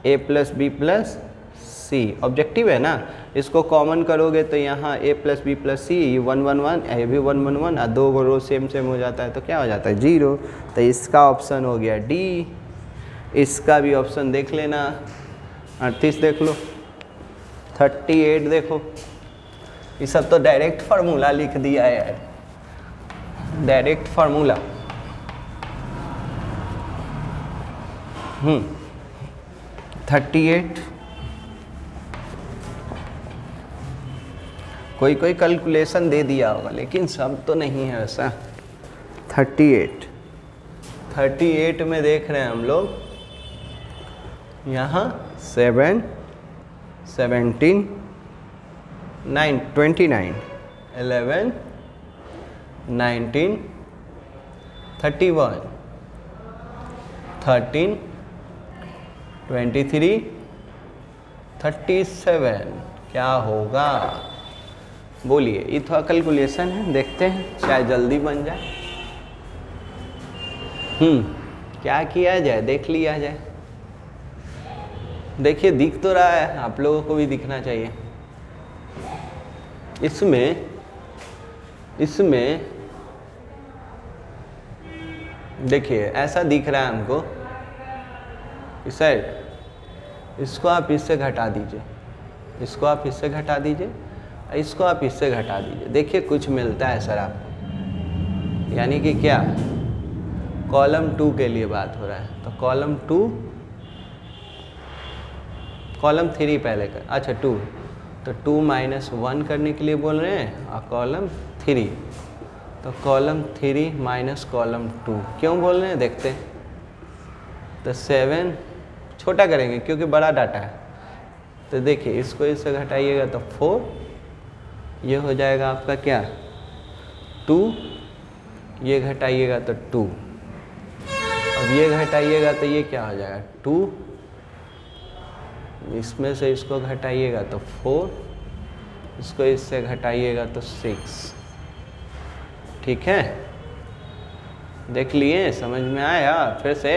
A: A plus B plus C। Objective है ना, इसको कॉमन करोगे तो यहाँ A plus B plus C 1 1 1, ये भी 1 1 1 और 2 गो रो सेम हो जाता है तो क्या हो जाता है 0। तो इसका ऑप्शन हो गया D। इसका भी ऑप्शन देख लेना, 38 देख लो, 38 देखो, ये सब तो डायरेक्ट फार्मूला लिख दिया है यार, डायरेक्ट फार्मूला। 38 कोई कैलकुलेशन दे दिया होगा लेकिन सब तो नहीं है वैसा। 38 में देख रहे हैं हम लोग, यहाँ 7 17 9 29 11 19 31 13, 23, 37 क्या होगा? बोलिए, ये थोड़ा कैलकुलेशन है, देखते हैं शायद जल्दी बन जाए। क्या किया जाए, देख लिया जाए। देखिए दिख तो रहा है, आप लोगों को भी दिखना चाहिए। इसमें देखिए ऐसा दिख रहा है हमको इस साइड। इसको आप इससे घटा दीजिए, इसको आप इससे घटा दीजिए, इसको आप इससे घटा दीजिए। देखिए कुछ मिलता है सर आपको, यानी कि क्या, कॉलम 2 के लिए बात हो रहा है। तो कॉलम 2, कॉलम 3 पहले कर, अच्छा 2, तो 2 - 1 करने के लिए बोल रहे हैं, और कॉलम 3, तो कॉलम 3 माइनस कॉलम 2 क्यों बोल रहे हैं, देखते हैं। तो 7 छोटा करेंगे क्योंकि बड़ा डाटा है। तो देखिए इसको इससे घटाइएगा तो 4, ये हो जाएगा आपका क्या 2, ये घटाइएगा तो 2, अब ये घटाइएगा तो ये क्या हो जाएगा 2, इसमें से इसको घटाइएगा तो 4, इसको इससे घटाइएगा तो 6। ठीक है, देख लिए, समझ में आया? फिर से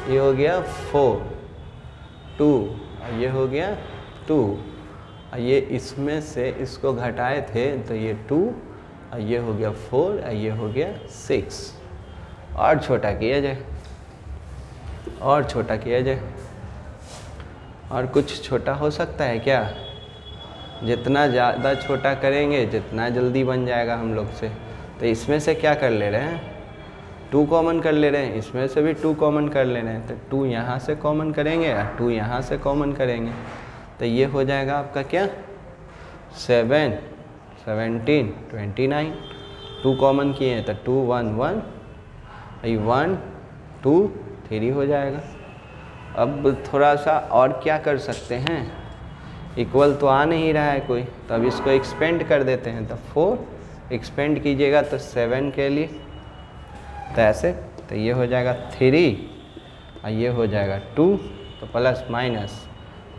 A: ये हो गया 4, 2, और ये हो गया 2, और ये इसमें से इसको घटाए थे तो ये 2, और ये हो गया 4, और ये हो गया 6। और छोटा किया जाए, और छोटा किया जाए, और कुछ छोटा हो सकता है क्या? जितना ज़्यादा छोटा करेंगे जितना जल्दी बन जाएगा हम लोग से। तो इसमें से क्या कर ले रहे हैं, 2 कॉमन कर ले रहे हैं, इसमें से भी 2 कॉमन कर ले रहे हैं। तो 2 यहाँ से कॉमन करेंगे और 2 यहाँ से कॉमन करेंगे, तो ये हो जाएगा आपका क्या 7, 17, 29। 2 कॉमन किए हैं तो 2, 1, 1, 1, 2, 3 हो जाएगा। अब थोड़ा सा और क्या कर सकते हैं, इक्वल तो आ नहीं रहा है कोई, तो अब इसको एक्सपेंड कर देते हैं। तो 4 एक्सपेंड कीजिएगा तो 7 के लिए, तो ऐसे, तो ये हो जाएगा 3, और ये हो जाएगा 2, तो प्लस माइनस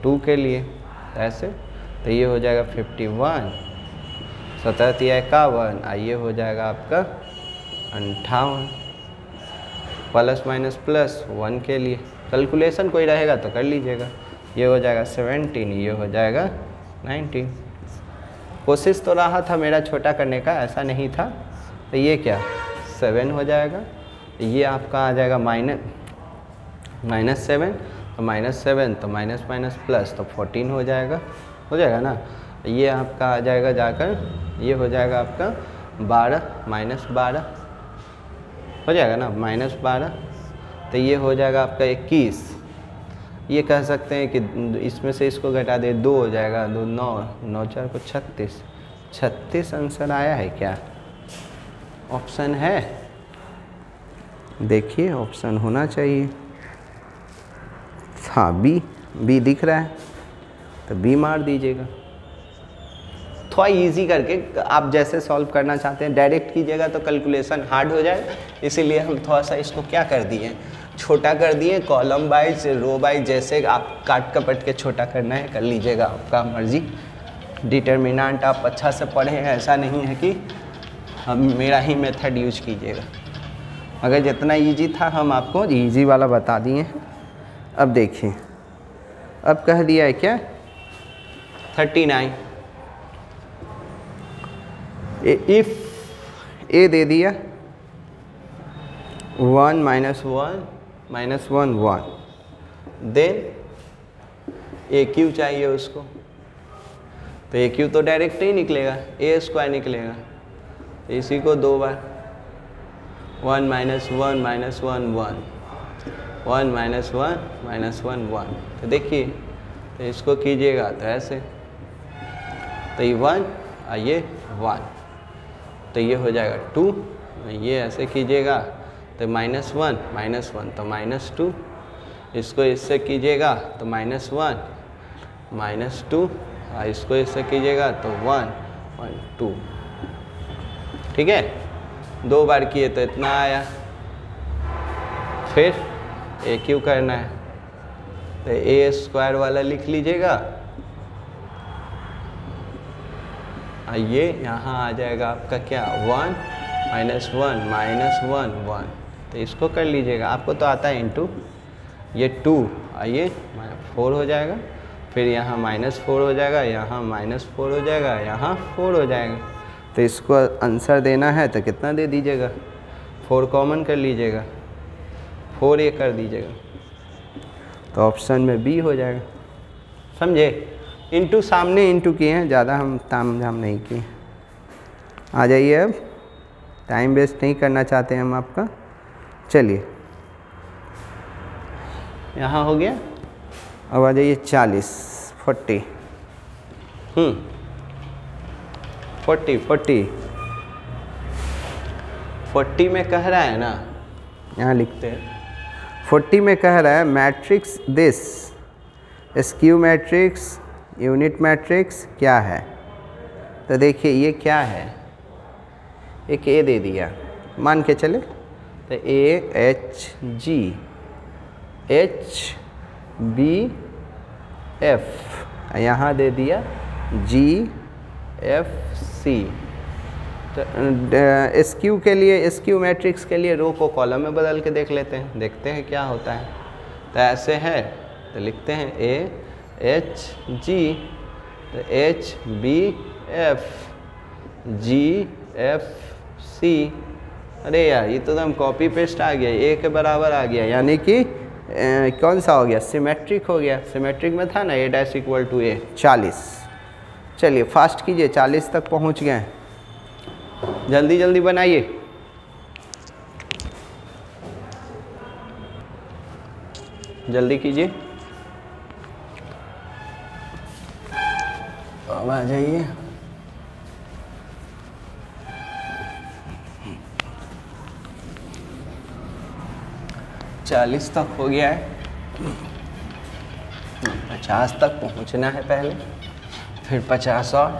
A: 2 के लिए, तो ऐसे, तो ये हो जाएगा 51, 17 × 51, और ये हो जाएगा आपका 58, प्लस माइनस प्लस 1 के लिए। कैलकुलेशन कोई रहेगा तो कर लीजिएगा। ये हो जाएगा 17, ये हो जाएगा 19। कोशिश तो रहा था मेरा छोटा करने का, ऐसा नहीं था। तो ये क्या 7 हो जाएगा, ये आपका आ जाएगा -7, तो -7 तो माइनस माइनस प्लस तो 14 हो जाएगा ना। ये आपका आ जाएगा जाकर, ये हो जाएगा आपका 12 - 12 हो जाएगा ना, -12, तो ये हो जाएगा आपका 21। ये कह सकते हैं कि इसमें से इसको घटा दे, 2 हो जाएगा, 2 9, 9 4 को 36, 36 आंसर आया है क्या? ऑप्शन है, देखिए ऑप्शन होना चाहिए। हाँ बी दिख रहा है, तो बी मार दीजिएगा। थोड़ा इजी करके, आप जैसे सॉल्व करना चाहते हैं डायरेक्ट कीजिएगा तो कैलकुलेशन हार्ड हो जाए, इसीलिए हम थोड़ा सा इसको क्या कर दिए, छोटा कर दिए। कॉलम वाइज, रो वाइज, जैसे आप काट कपट के छोटा करना है कर लीजिएगा, आपका मर्जी। डिटर्मिनेंट आप अच्छा से पढ़े हैं, ऐसा नहीं है कि हम मेरा ही मेथड यूज कीजिएगा। अगर जितना इजी था हम आपको इजी वाला बता दिए हैं। अब देखिए, अब कह दिया है क्या 39, इफ ए दे दिया 1 - 1 -1 1, देन ए क्यू चाहिए उसको, तो ए क्यू तो डायरेक्ट ही निकलेगा, ए स्क्वायर निकलेगा। तो इसी को 2 बार 1 - 1 - 1 1 1 -1 -1 1, तो देखिए, तो इसको कीजिएगा तो ऐसे, तो ये 1 और ये 1, तो ये हो जाएगा 2, ये ऐसे कीजिएगा तो -1 तो -2, इसको इससे कीजिएगा तो -1 -2, और इसको इससे कीजिएगा तो 1 1 2। ठीक है, 2 बार किए तो इतना आया। फिर ए क्यू करना है तो ए स्क्वायर वाला लिख लीजिएगा। ये यहाँ आ जाएगा आपका क्या 1 -1 -1 तो इसको कर लीजिएगा। आपको तो आता है इनटू ये 2 ये 4 हो जाएगा, फिर यहाँ -4 हो जाएगा, यहाँ -4 हो जाएगा, यहाँ 4 हो जाएगा। तो इसको आंसर देना है तो कितना दे दीजिएगा 4 कॉमन कर लीजिएगा, 4 ये कर दीजिएगा तो ऑप्शन में बी हो जाएगा। समझे? इंटू सामने इंटू किए हैं, ज़्यादा हम ताम झाम नहीं किए। आ जाइए, अब टाइम वेस्ट नहीं करना चाहते हम आपका। चलिए यहाँ हो गया। अब आ जाइए 40 40 40 में कह रहा है ना, यहाँ लिखते हैं 40 में कह रहा है matrix this skew matrix unit matrix क्या है। तो देखिए ये क्या है, एक ए दे दिया मान के चले तो A H G H B F, यहाँ दे दिया जी एफ सी। तो स्क्यू के लिए, स्क्यू मैट्रिक्स के लिए रो को कॉलम में बदल के देख लेते हैं, देखते हैं क्या होता है। तो ऐसे है तो लिखते हैं ए एच जी तो H B F G F C. अरे यार ये तो एकदम कॉपी पेस्ट आ गया, ए के बराबर आ गया, यानी कि कौन सा हो गया, सिमेट्रिक हो गया। सिमेट्रिक में था ना ए डैश इक्वल टू ए 40। चलिए फास्ट कीजिए, 40 तक पहुंच गए, जल्दी जल्दी बनाइए। जल्दी कीजिए, अब आ जाइए। चालीस तक हो गया है, 50 तक पहुंचना है पहले, फिर 50 और।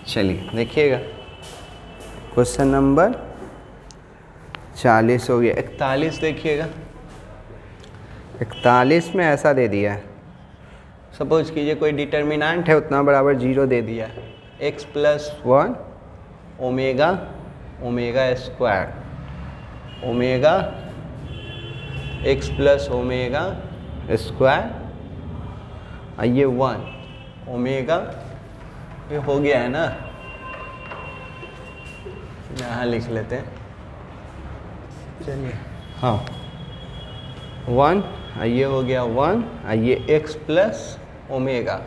A: चलिए देखिएगा, क्वेश्चन नंबर 40 हो गया। 41 देखिएगा, 41 में ऐसा दे दिया है, सपोज कीजिए कोई डिटर्मिनेंट है उतना बराबर 0 दे दिया है, x + 1 omega omega square omega x + omega square, ये 1 ओमेगा, ये हो गया है ना, यहाँ लिख लेते हैं। चलिए हाँ 1, ये हो गया 1, ये x + ओमेगा,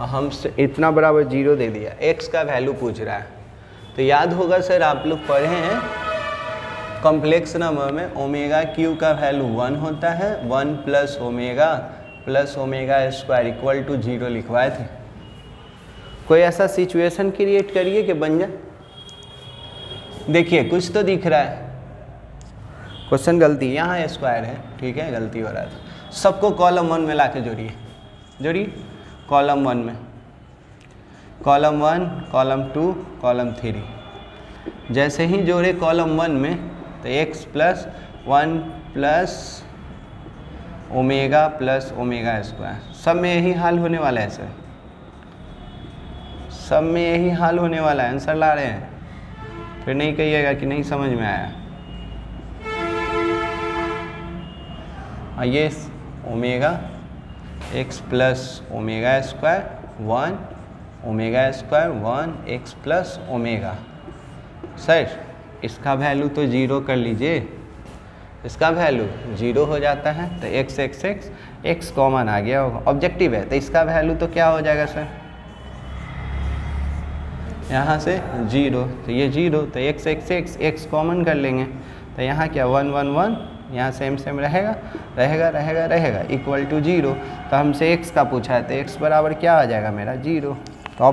A: हमसे इतना बराबर 0 दे दिया, x का वैल्यू पूछ रहा है। तो याद होगा सर आप लोग पढ़े हैं कॉम्प्लेक्स नंबर में ओमेगा क्यू का वैल्यू 1 होता है, 1 + omega + omega square equal to 0 लिखवाए थे। कोई ऐसा सिचुएशन क्रिएट करिए कि बन जाए। देखिए कुछ तो दिख रहा है, क्वेश्चन गलती, यहाँ स्क्वायर है, ठीक है गलती हो रहा था। सबको कॉलम 1 में ला के जोड़िए कॉलम 1 में, कॉलम 1 कॉलम 2 कॉलम 3। जैसे ही जोड़े कॉलम 1 में तो x + 1 + ओमेगा + ओमेगा स्क्वायर, सब में यही हाल होने वाला है सर, सब में यही हाल होने वाला है। आंसर ला रहे हैं, फिर नहीं कहिएगा कि नहीं समझ में आया। ये omega x + omega square 1 omega square 1 x + omega. Sir इसका वैल्यू तो 0 कर लीजिए, इसका वैल्यू 0 हो जाता है तो x कॉमन आ गया होगा, ऑब्जेक्टिव है। तो इसका वैल्यू तो क्या हो जाएगा सर, यहाँ से 0, तो ये 0, तो x कॉमन कर लेंगे, तो यहाँ क्या 1 1 1, यहाँ सेम रहेगा इक्वल टू 0। तो हमसे x का पूछा है तो x बराबर क्या आ जाएगा मेरा 0। तो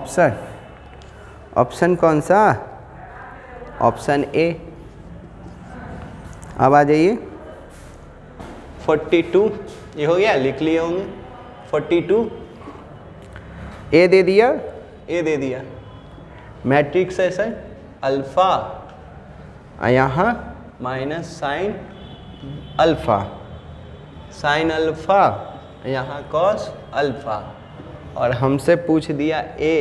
A: ऑप्शन कौन सा, ऑप्शन ए। अब आ जाइए 42, ये हो गया, लिख लिए होंगे 42, ए दे दिया मैट्रिक्स है सर अल्फा, यहाँ minus sine alpha, sine alpha, यहाँ कॉस अल्फा, और हमसे पूछ दिया a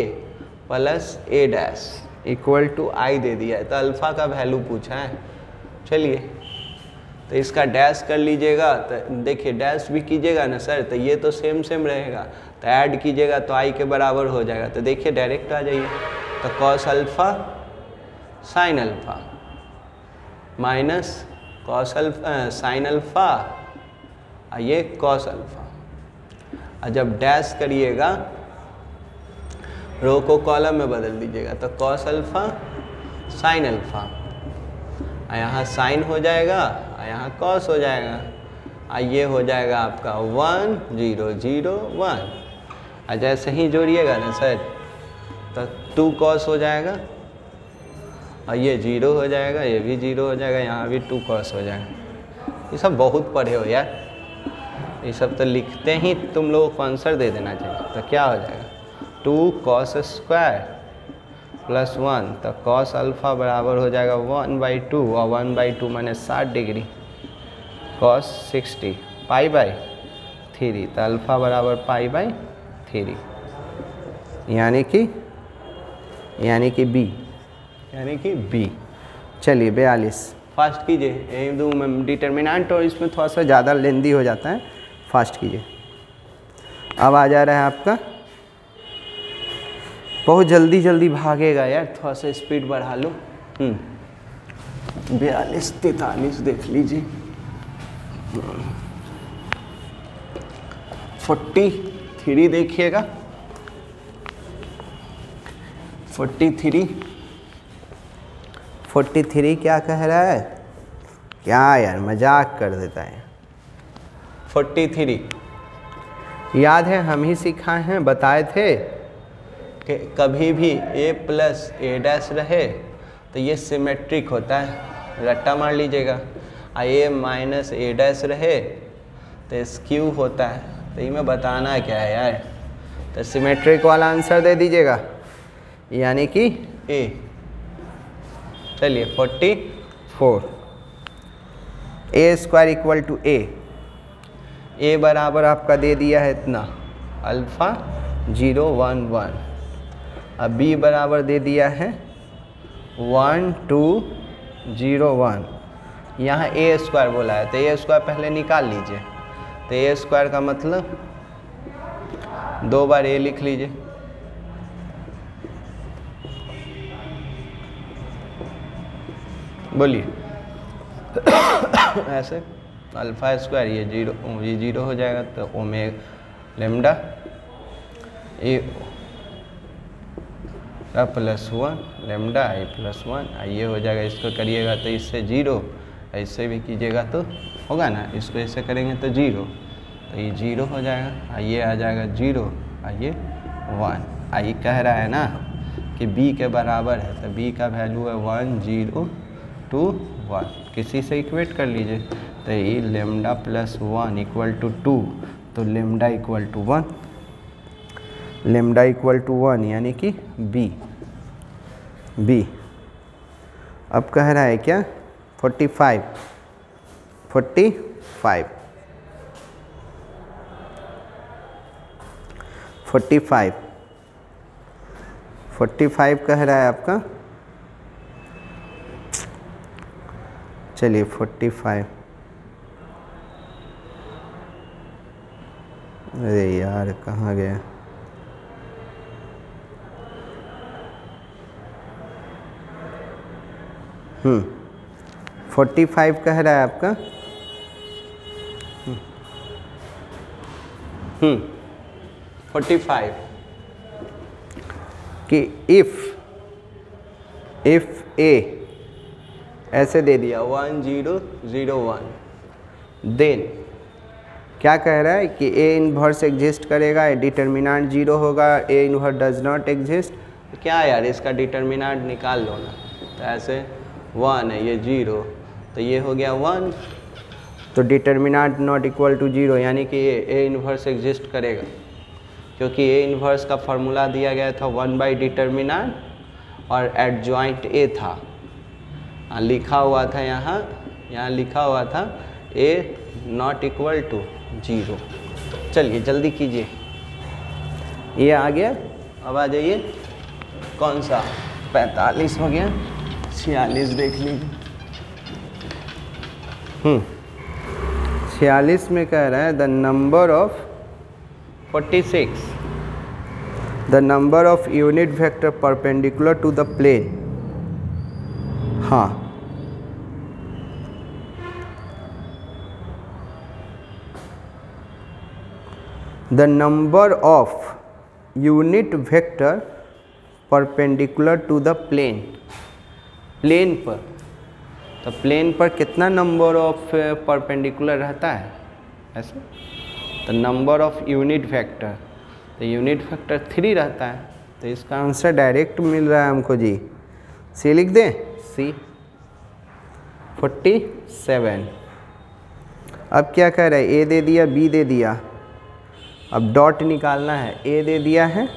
A: plus a dash equal to I दे दिया है, तो अल्फ़ा का वैल्यू पूछा है। चलिए तो इसका डैश कर लीजिएगा, तो देखिए डैश भी कीजिएगा ना सर, तो ये तो सेम सेम रहेगा, तो ऐड कीजिएगा तो आई के बराबर हो जाएगा। तो देखिए डायरेक्ट आ जाइए, तो cos alpha sine alpha minus cos alpha sine alpha, ये कॉस अल्फ़ा, और जब डैश करिएगा रो को कॉलम में बदल दीजिएगा, तो कॉस अल्फ़ा साइन अल्फ़ा, यहाँ साइन हो जाएगा, यहाँ कॉस हो जाएगा, ये हो जाएगा आपका 1 0 0 1, जैसे ही जोड़िएगा ना सर तो 2 कॉस हो जाएगा, और ये 0 हो जाएगा, ये भी 0 हो जाएगा, यहाँ भी 2 कॉस हो जाएगा। ये सब बहुत पढ़े हो यार, ये सब तो लिखते ही तुम लोगों को आंसर दे देना चाहिए। तो क्या हो जाएगा 2 कॉस स्क्वायर प्लस 1, तो कॉस अल्फ़ा बराबर हो जाएगा 1/2, और 1/2 माने 60 डिग्री, कॉस 60 पाई/3, तो अल्फ़ा बराबर पाई/3, यानी कि बी। चलिए 42 फास्ट कीजिए, एकदम डिटर्मिनेंट और इसमें थोड़ा सा ज़्यादा लेंदी हो जाता है, फास्ट कीजिए। अब आ जा रहा है आपका, बहुत जल्दी भागेगा यार, थोड़ा सा स्पीड बढ़ा लो। 42 43 देख लीजिए, 43 देखिएगा, 43 क्या कह रहा है, क्या यार मजाक कर देता है। 43 याद है हम ही सिखाए हैं, बताए थे कि कभी भी a प्लस a डैश रहे तो ये सिमेट्रिक होता है, रट्टा मार लीजिएगा, a माइनस a डैश रहे तो स्क्यू होता है। तो ये में बताना क्या है यार, तो सिमेट्रिक वाला आंसर दे दीजिएगा, यानी कि a। चलिए 44, a square equal to a बराबर आपका दे दिया है इतना अल्फ़ा 0 1 1, अब b बराबर दे दिया है 1 2 0 1, यहाँ a स्क्वायर बोला है, तो a स्क्वायर पहले निकाल लीजिए, तो a स्क्वायर का मतलब 2 बार a लिख लीजिए, बोलिए ऐसे अल्फ़ा स्क्वायर ये 0 हो जाएगा, तो omega lambda A plus 1 lambda I plus 1, ये हो जाएगा। इसको करिएगा तो इससे 0, ऐसे भी कीजिएगा तो होगा ना, इसको ऐसे करेंगे तो 0, तो ये 0 हो जाएगा, ये आ जाएगा 0, ये 1। ये कह रहा है ना कि b के बराबर है, तो b का वैल्यू है 1 0 2 1, किसी से इक्वेट कर लीजिए, तो ये लेमडा प्लस 1 इक्वल टू 2, तो lambda equal to 1, lambda equal to 1 यानी कि बी। अब कह रहा है क्या 45 कह रहा है आपका, चलिए 45, अरे यार कहाँ गया, हम्म 45 कह रहा है आपका, 45 कि इफ a ऐसे दे दिया 1 0 0 1, देन क्या कह रहा है कि a इन्वर्स एग्जिस्ट करेगा, डिटर्मिनेंट 0 होगा, a inverse does not exist. क्या यार इसका डिटर्मिनेंट निकाल लो ना, तो ऐसे 1 है, ये 0, तो ये हो गया 1, तो डिटर्मिनेंट नॉट इक्वल टू 0, यानी कि a इन्वर्स एग्जिस्ट करेगा, क्योंकि a इन्वर्स का फॉर्मूला दिया गया था 1 बाई डिटर्मिनेंट और एडजॉइंट ए था, लिखा हुआ था यहाँ लिखा हुआ था ए नॉट इक्वल टू 0। चलिए जल्दी कीजिए, ये आ गया। अब आ जाइए, कौन सा 45 हो गया, 46 देख लीजिए। 46 में कह रहा है the number of 46 the number of unit vector perpendicular to the plane. हाँ, the number of unit vector perpendicular to the plane. Plane पर, तो प्लेन पर कितना नंबर ऑफ परपेंडिकुलर रहता है ऐसे, तो नंबर ऑफ यूनिट वेक्टर, तो यूनिट वेक्टर 3 रहता है। तो इसका आंसर डायरेक्ट मिल रहा है हमको जी, सी लिख दें, सी 47। अब क्या कह रहा है, ए दे दिया, बी दे दिया, अब डॉट निकालना है। ए दे दिया है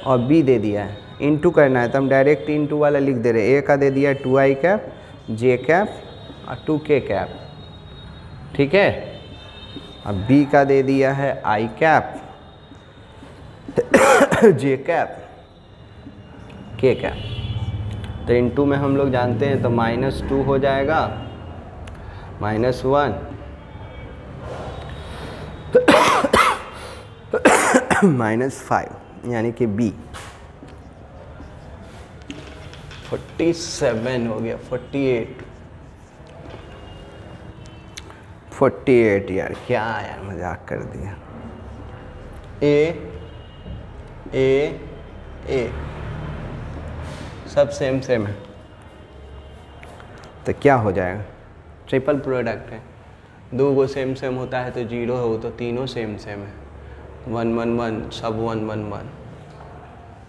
A: और बी दे दिया है, इनटू करना है, तो हम डायरेक्ट इनटू वाला लिख दे रहे हैं। ए का दे दिया 2i कैप, जे कैप और 2k कैप, ठीक है। अब बी का दे दिया है i cap, J cap, k cap. तो इनटू में हम लोग जानते हैं, तो -2 हो जाएगा, -1 -5, यानी कि बी 47 हो गया। 48 यार, क्या यार मजाक कर दिया। ए सब सेम है, तो क्या हो जाएगा, ट्रिपल प्रोडक्ट है, 2 गो सेम होता है तो 0 हो, तो तीनों सेम है, 1 1 1 सब 1 1 1,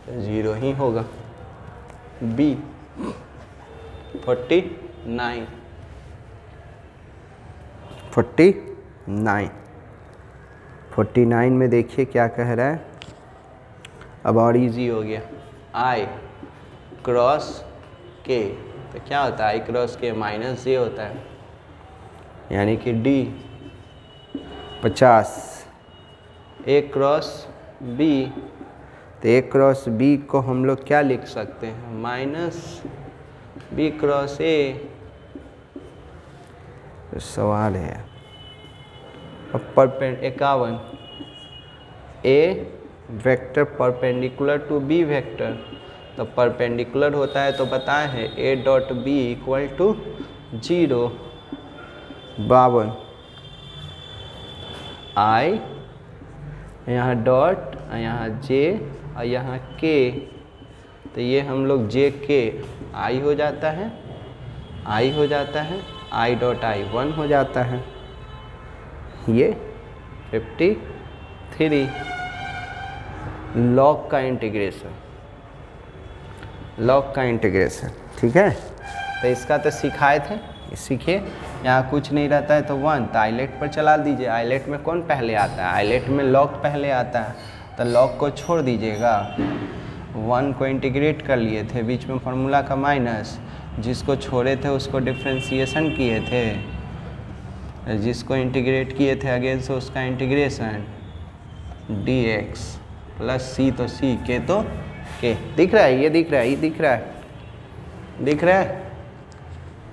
A: तो 0 ही होगा। बी 49 में देखिए क्या कह रहा है, अब और इजी हो गया। I क्रॉस K, तो क्या होता है, I क्रॉस K -j होता है, यानी कि D 50। A क्रॉस B, तो A क्रॉस B को हम लोग क्या लिख सकते हैं, -B क्रॉस A। तो सवाल है, अब 51 A vector perpendicular to B vector, तो परपेंडिकुलर होता है तो बताए हैं A dot B equal to 0। 52 I, यहाँ डॉट, यहाँ J और यहाँ K, तो ये हम लोग J K I हो जाता है, I डॉट I 1 हो जाता है। ये 53 लॉग का इंटीग्रेशन, ठीक है। तो इसका तो सिखाए थे, सीखिए। यहाँ कुछ नहीं रहता है तो 1, तो आइलेट पर चला दीजिए। आइलेट में कौन पहले आता है, आइलेट में लॉग पहले आता है, तो लॉग को छोड़ दीजिएगा। 1 को इंटीग्रेट कर लिए थे, बीच में फार्मूला का माइनस, जिसको छोड़े थे उसको डिफ्रेंसिएशन किए थे, जिसको इंटीग्रेट किए थे अगेन से उसका इंटीग्रेशन, dx प्लस c, तो c, k तो k। दिख रहा है, ये दिख रहा है।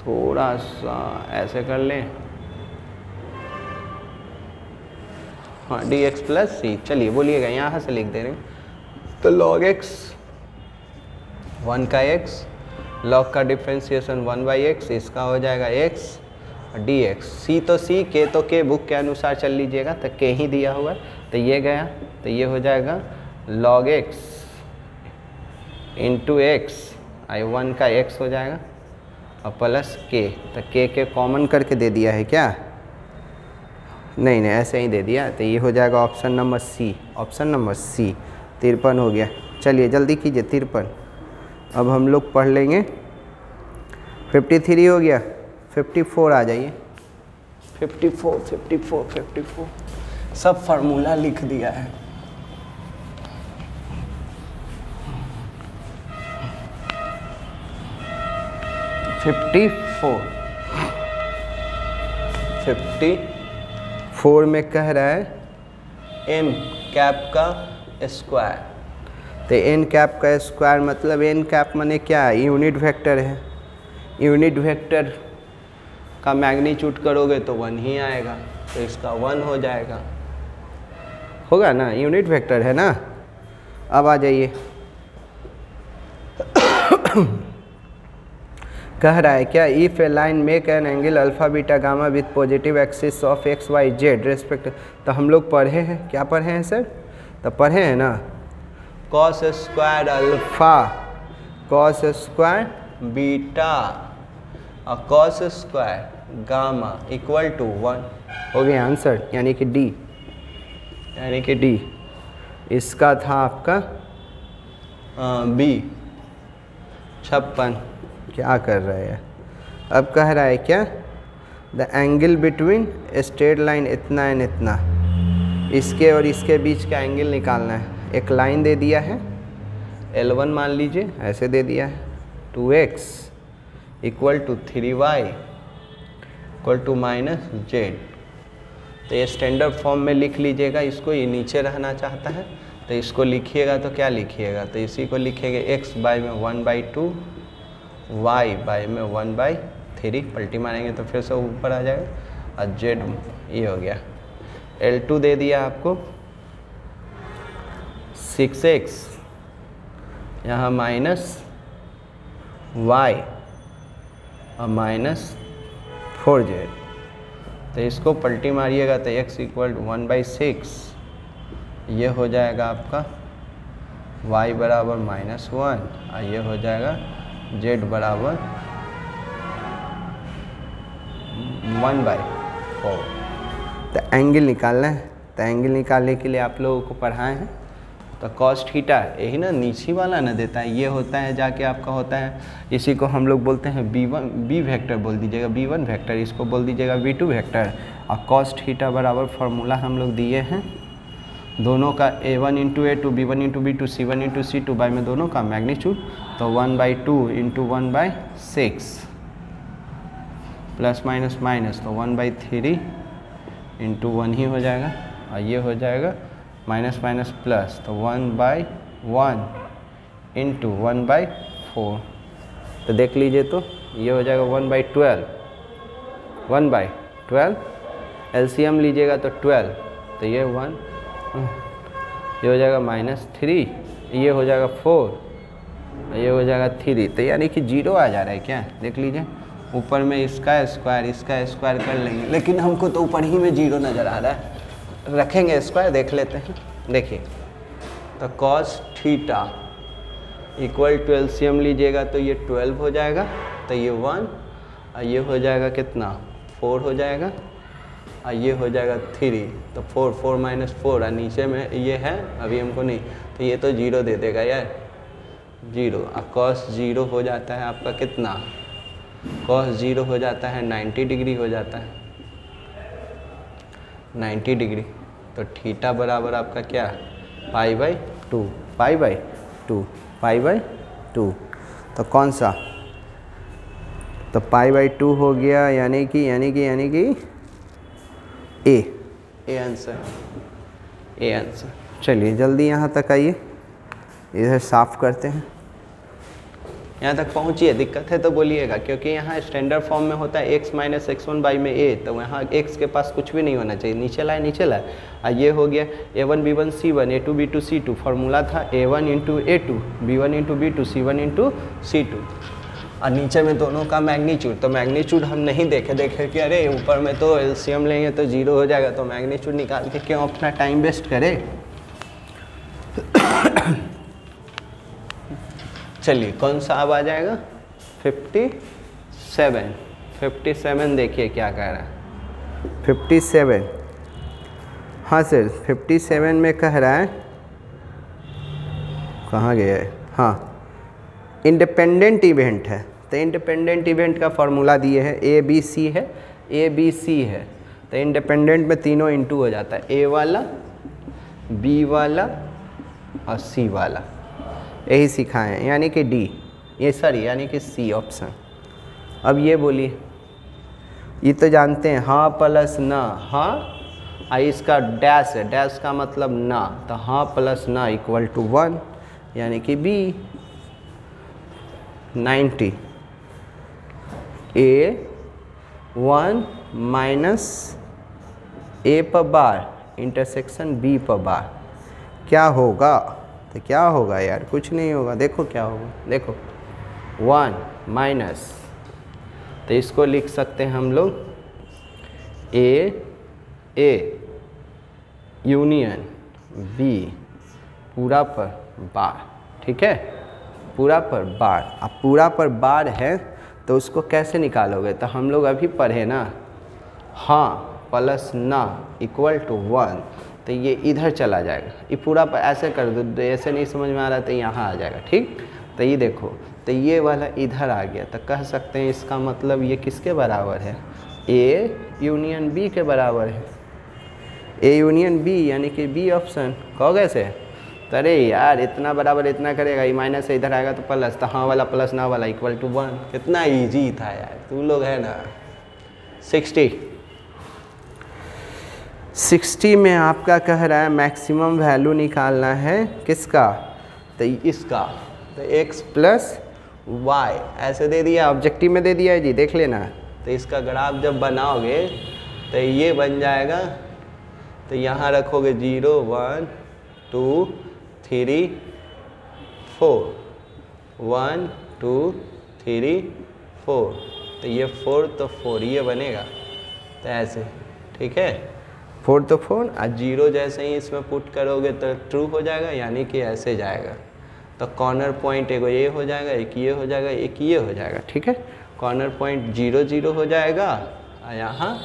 A: थोड़ा सा ऐसे कर लें, हाँ, dx प्लस c। चलिए बोलिएगा, यहाँ से लिख दे रहे हैं। तो log x 1 का x, log का डिफ्रेंसिएशन 1/x, इसका हो जाएगा x dx। c तो c, k तो k, बुक के अनुसार चल लीजिएगा, तो k ही दिया हुआ है, तो ये गया, तो ये हो जाएगा log x इंटू x, आई 1 का x हो जाएगा और प्लस k, तो k के कॉमन करके दे दिया है क्या, नहीं ऐसे ही दे दिया, तो ये हो जाएगा ऑप्शन नंबर C। 53 हो गया। चलिए जल्दी कीजिए, 53। अब हम लोग पढ़ लेंगे, 53 हो गया, 54 आ जाइए। 54 सब फार्मूला लिख दिया है। 54 में कह रहा है एन कैप का स्क्वायर। तो एन कैप का स्क्वायर मतलब एन कैप माने क्या है, यूनिट वेक्टर है। यूनिट वेक्टर का मैग्नीट्यूड करोगे तो 1 ही आएगा, तो इसका 1 हो जाएगा, होगा ना, यूनिट वेक्टर है ना। अब आ जाइए कह रहा है क्या, if a line make an angle alpha beta gamma with positive axis of x y z respect. तो हम लोग पढ़े हैं, क्या पढ़े हैं सर, तो पढ़े हैं ना, cos square alpha cos square beta और cos square gamma equal to 1 हो गया आंसर, यानी कि डी, यानी कि डी। इसका था आपका बी 56। क्या कर रहा है, अब कह रहा है क्या, the angle between straight line इतना एंड इतना, इसके और इसके बीच का एंगल निकालना है। एक लाइन दे दिया है L1 मान लीजिए, ऐसे दे दिया है 2x equal to 3y equal to -z। तो ये स्टैंडर्ड फॉर्म में लिख लीजिएगा इसको, ये नीचे रहना चाहता है तो इसको लिखिएगा, तो क्या लिखिएगा, तो इसी को लिखेंगे x बाय में 1/2 y बाय में 1/3, पलटी मारेंगे तो फिर से ऊपर आ जाएगा, और z ये हो गया। L2 दे दिया आपको 6x यहाँ -y और -4z, तो इसको पलटी मारिएगा तो x इक्वल 1/6, ये हो जाएगा आपका y बराबर -1 और ये हो जाएगा z बराबर 1/4। तो एंगल निकालना है, तो एंगल निकालने के लिए आप लोगों को पढ़ाए हैं, तो कॉस थीटा यही ना नीचे वाला ना देता है, ये होता है जाके आपका होता है, इसी को हम लोग बोलते हैं बी वेक्टर बोल दीजिएगा, b1 वेक्टर, इसको बोल दीजिएगा b2 वेक्टर। और कॉस थीटा बराबर फार्मूला हम लोग दिए हैं दोनों का, a1 × a2 b1 × b2 c1 × c2 bye में दोनों का मैग्नीट्यूड, तो 1/2 × 1/6 प्लस माइनस माइनस, तो 1/3 × 1 ही हो जाएगा, और ये हो जाएगा माइनस माइनस प्लस, तो 1/1 × 1/4। तो देख लीजिए, तो ये हो जाएगा 1/12 एलसीएम लीजिएगा तो 12, तो ये 1, ये हो जाएगा -3, ये हो जाएगा 4, ये हो जाएगा 3, तो यानी कि 0 आ जा रहा है क्या, देख लीजिए। ऊपर में इसका स्क्वायर कर लेंगे, लेकिन हमको तो ऊपर ही में 0 नज़र आ रहा है, रखेंगे स्क्वायर, देख लेते हैं। देखिए, तो cos theta equal to LCM लीजिएगा तो ये 12 हो जाएगा, तो ये 1 और ये हो जाएगा कितना 4 हो जाएगा, और ये हो जाएगा 3, तो 4 4 और नीचे में ये है अभी हमको नहीं, तो ये तो 0 दे देगा यार, 0। और कॉस 0 हो जाता है आपका कितना, कॉस 0 हो जाता है 90 डिग्री हो जाता है, 90 डिग्री। तो थीटा बराबर आपका क्या, π/2 π/2, तो कौन सा, तो π/2 हो गया, यानी कि ए आंसर, ए आंसर। चलिए जल्दी यहाँ तक आइए, इधर साफ करते हैं, यहाँ तक पहुँचिए, दिक्कत है तो बोलिएगा, क्योंकि यहाँ स्टैंडर्ड फॉर्म में होता है x - x1 बाई में a, तो यहाँ x के पास कुछ भी नहीं होना चाहिए, नीचे लाए। और ये हो गया a1 b1 c1 a2 b2 c2, formula था a1 × a2 b1 × b2 c1 × c2, और नीचे में दोनों का मैग्नीट्यूड। तो मैग्नीट्यूड हम नहीं देखे कि अरे ऊपर में तो एलसीएम लेंगे तो 0 हो जाएगा, तो मैग्नीट्यूड निकाल के क्यों अपना टाइम वेस्ट करें। चलिए कौन सा अब आ जाएगा, 57 देखिए क्या कह रहा है, 57। हाँ सर, 57 में कह रहा है, कहाँ गया है, हाँ इंडिपेंडेंट इवेंट है, तो इंडिपेंडेंट इवेंट का फार्मूला दिए है, ए बी सी है, तो इंडिपेंडेंट में तीनों इंटू हो जाता है, ए वाला बी वाला और सी वाला, यही सिखाए हैं, यानी कि डी, ये सॉरी यानी कि सी ऑप्शन, अब ये बोलिए, ये तो जानते हैं हाँ प्लस ना, हाँ इसका डैश है, डैश का मतलब ना, तो हाँ प्लस ना इक्वल टू 1, यानी कि बी 90 A1 माइनस ए पर बार इंटरसेक्शन बी पर बार क्या होगा? तो क्या होगा यार, कुछ नहीं होगा। देखो क्या होगा, देखो 1 माइनस, तो इसको लिख सकते हैं हम लोग ए यूनियन बी पूरा पर बार, ठीक है, पूरा पर बार। अब पूरा पर बार है तो उसको कैसे निकालोगे? तो हम लोग अभी पढ़े ना, हाँ प्लस ना इक्वल टू 1, तो ये इधर चला जाएगा। ये पूरा पर ऐसे कर दो, ऐसे नहीं समझ में आ रहा तो यहाँ आ जाएगा, ठीक। तो ये देखो, तो ये वाला इधर आ गया, तो कह सकते हैं इसका मतलब ये किसके बराबर है? ए यूनियन बी के बराबर है। ए यूनियन बी यानी कि बी ऑप्शन। कहोगे से तो अरे यार इतना बराबर इतना करेगा, ये माइनस से इधर आएगा तो प्लस, तो हाँ वाला प्लस ना वाला इक्वल टू 1। कितना ईजी था यार, तुम लोग है ना। 60 में आपका कह रहा है मैक्सिमम वैल्यू निकालना है किसका? तो इसका, तो x प्लस वाई ऐसे दे दिया, ऑब्जेक्टिव में दे दिया है जी, देख लेना। तो इसका ग्राफ जब बनाओगे तो ये बन जाएगा, तो यहाँ रखोगे 0 1 2 3 4, 1 2 3 4, तो ये 4 तो 4 ये बनेगा, तो ऐसे, ठीक है 4 तो 4, और 0 जैसे ही इसमें पुट करोगे तो ट्रू हो जाएगा, यानी कि ऐसे जाएगा। तो कॉर्नर पॉइंट एगो ये हो जाएगा, एक ये हो जाएगा, एक ये हो जाएगा, ठीक है। कॉर्नर पॉइंट 0 0 हो जाएगा, और यहाँ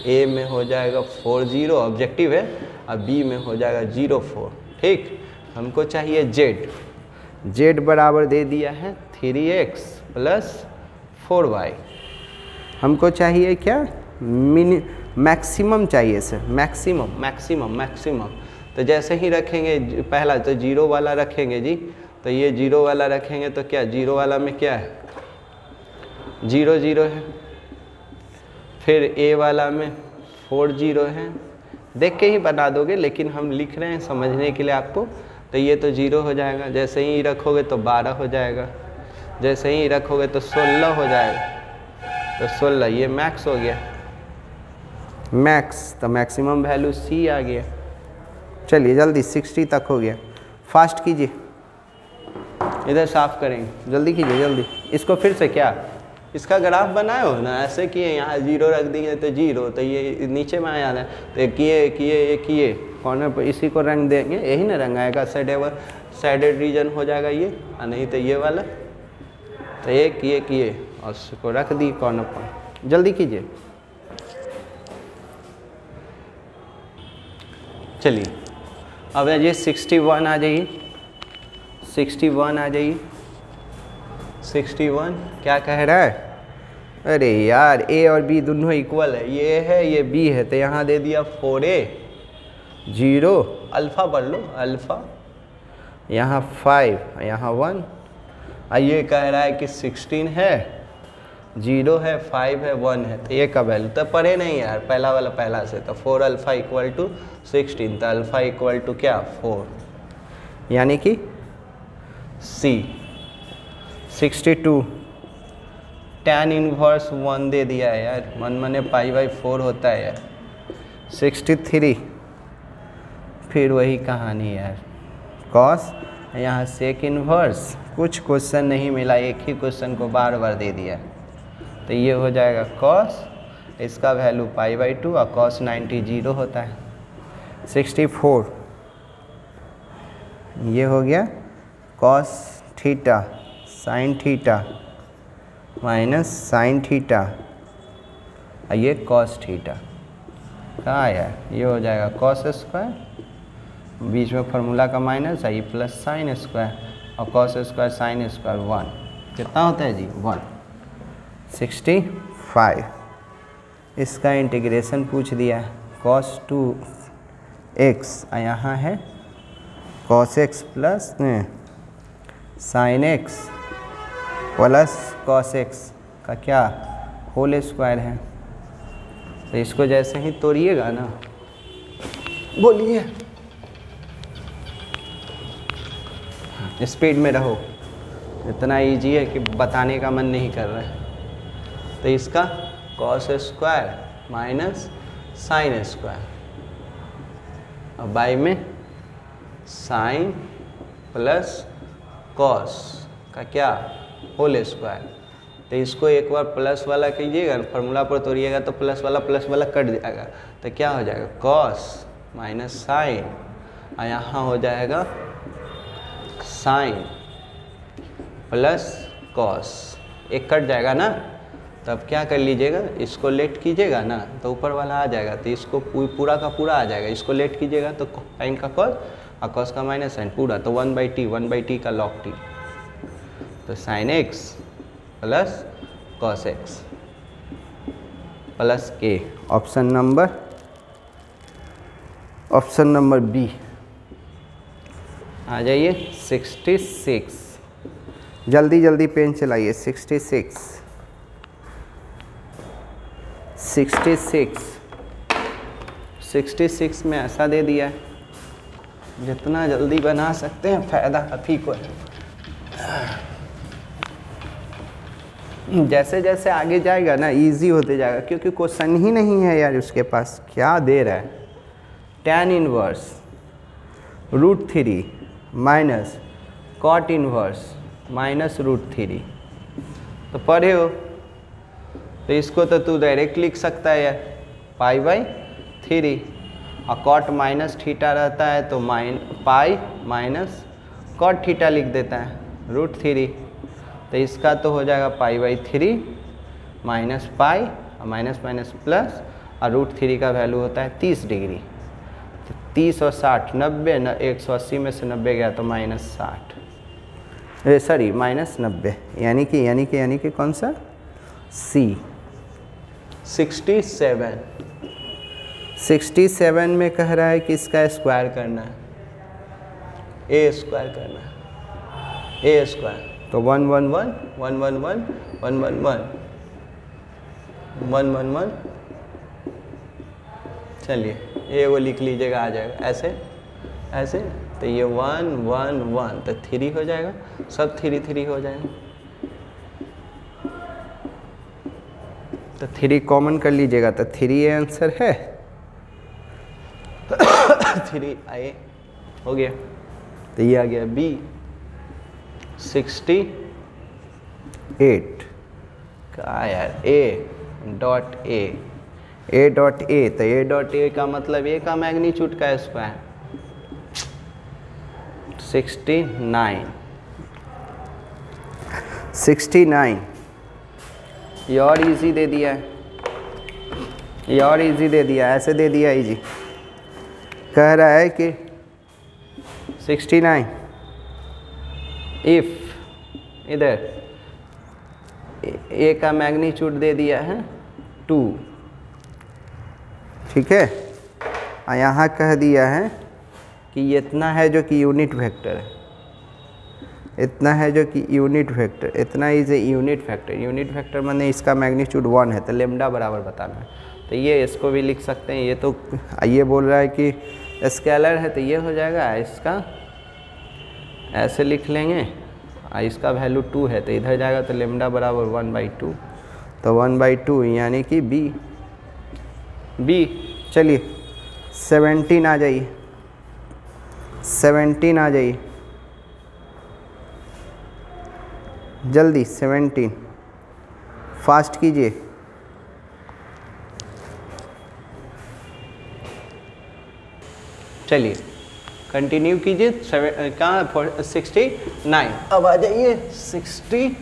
A: ए में हो जाएगा 4 0 ऑब्जेक्टिव है, और बी में हो जाएगा 0 4, ठीक। हमको चाहिए जेड बराबर दे दिया है 3x प्लस 4y। हमको चाहिए क्या? मैक्सिमम चाहिए सर, मैक्सिमम। तो जैसे ही रखेंगे पहला तो 0 वाला रखेंगे जी, तो ये 0 वाला रखेंगे तो क्या 0 वाला में क्या है? 0 0 है। फिर ए वाला में 4 0 है, देख के ही बना दोगे, लेकिन हम लिख रहे हैं समझने के लिए आपको। तो ये तो 0 हो जाएगा, जैसे ही रखोगे तो 12 हो जाएगा, जैसे ही रखोगे तो 16 हो जाएगा, तो 16 ये मैक्स हो गया, मैक्स। तो मैक्सिमम वैल्यू सी आ गया। चलिए जल्दी 60 तक हो गया, फास्ट कीजिए, इधर साफ करेंगे, जल्दी कीजिए जल्दी। इसको फिर से क्या इसका ग्राफ बनाए हो ना, ऐसे किए, यहाँ 0 रख दिए तो 0, तो ये नीचे में आया है, तो किए कॉर्नर पर इसी को रंग देंगे, यही ना रंग आएगा, साइडेड रीजन हो जाएगा ये, और नहीं तो ये वाला। तो ये किए और उसको रख दी कॉर्नर पर, जल्दी कीजिए। चलिए अब ये 61 आ जाइए, 61 आ जाइए। 61 क्या कह रहा है? अरे यार ए और बी दोनों इक्वल है, ये है ये बी है, तो यहाँ दे दिया 4a 0 अल्फ़ा पढ़ लो, अल्फ़ा, यहाँ 5 यहाँ 1, और ये कह रहा है कि 16 है, 0 है 5 है 1 है, तो ये का वैल्यू तो पढ़े नहीं यार, पहला वाला पहला से, तो 4 अल्फ़ा इक्वल टू 16, तो अल्फ़ा इक्वल टू क्या 4, यानी कि सी। 62 tan इनवर्स 1 दे दिया है यार, 1 माने π/4 होता है यार। 63 फिर वही कहानी यार, कॉस, यहाँ सेक इनवर्स, कुछ क्वेश्चन नहीं मिला, एक ही क्वेश्चन को बार बार दे दिया, तो ये हो जाएगा कॉस, इसका वैल्यू π/2 और कॉस 90 0 होता है। 64 ये हो गया cos theta sine theta minus sine theta, और ये कॉस थीटा, कहाँ आया? ये हो जाएगा कॉस स्क्वायर, बीच में फार्मूला का माइनस है, ये प्लस साइन स्क्वायर, और कॉस स्क्वायर साइन स्क्वायर 1, कितना होता है जी 1। 65 इसका इंटीग्रेशन पूछ दिया है, cos 2x, यहाँ है cos x plus sin x plus cos x का क्या होल स्क्वायर है। तो इसको जैसे ही तोड़िएगा ना, बोलिए, स्पीड में रहो, इतना इजी है कि बताने का मन नहीं कर रहा है। तो इसका cos square minus sine square, और बाई में साइन प्लस कॉस का क्या होल स्क्वायर। तो इसको एक बार प्लस वाला कीजिएगा, फार्मूला पर तोड़िएगा तो प्लस वाला कट जाएगा। तो क्या हो जाएगा कॉस माइनस साइन, और यहाँ हो जाएगा साइन प्लस कॉस, एक कट जाएगा ना। तब क्या कर लीजिएगा, इसको लेट कीजिएगा ना तो ऊपर वाला आ जाएगा, तो इसको पूरा का पूरा आ जाएगा। इसको लेट कीजिएगा तो साइन का कॉस और कॉस का माइनस साइन पूरा, तो 1/t का log t, तो sine x plus cos x plus के। ऑप्शन नंबर बी आ जाइए। 66, जल्दी जल्दी पेन चलाइए। 66 में ऐसा दे दिया है, जितना जल्दी बना सकते हैं फ़ायदा आप ही को है। जैसे जैसे आगे जाएगा ना इजी होते जाएगा, क्योंकि क्वेश्चन ही नहीं है यार उसके पास, क्या दे रहा है। tan inverse √3 minus cot inverse minus √3, तो पढ़े हो तो इसको तो तू डायरेक्ट लिख सकता है यार, π/3, और कॉट माइनस थीटा रहता है तो पाई माइनस कॉट थीटा लिख देता है √3। तो इसका तो हो जाएगा π/3 माइनस पाई और माइनस माइनस प्लस, और √3 का वैल्यू होता है 30 डिग्री। तो 30 और 60 90, 180 में से 90 गया तो -60, सॉरी -90, यानी कि कौन सा सी। 67 में कह रहा है कि इसका स्क्वायर करना है, ए स्क्वायर करना है, ए स्क्वायर। तो 111 111 111 111, चलिए ये वो लिख लीजिएगा, आ जाएगा ऐसे ऐसे। तो ये 111 तो 3 हो जाएगा, सब 3 हो जाएगा। तो 3 कॉमन कर लीजिएगा, तो 3 आंसर है। 3 आए हो गया, तो ये आ गया बी। 68 का यार A डॉट ए, तो A का मतलब A का मैग्नीट्यूड का स्क्वायर। 69 ये और इजी दे दिया है, ऐसे दे दिया इजी। कह रहा है कि 69 इफ इधर A का मैग्नीट्यूड दे दिया है 2, ठीक है, और यहाँ कह दिया है कि इतना है जो कि यूनिट वेक्टर है, इतना है जो कि यूनिट वेक्टर, इतना इज ए यूनिट वेक्टर माने इसका मैग्नीट्यूड 1 है, तो लेमडा बराबर बताना है। तो ये इसको भी लिख सकते हैं, ये तो ये बोल रहा है कि स्केलर है, तो ये हो जाएगा, इसका ऐसे लिख लेंगे, और इसका वैल्यू 2 है तो इधर जाएगा, तो लेमडा बराबर 1/2, तो 1/2 यानी कि बी। चलिए 17 आ जाइए, 17 आ जाइए जल्दी, 17 फास्ट कीजिए। चलिए कंटिन्यू कीजिए। कहाँ 69, अब आ जाइए 70।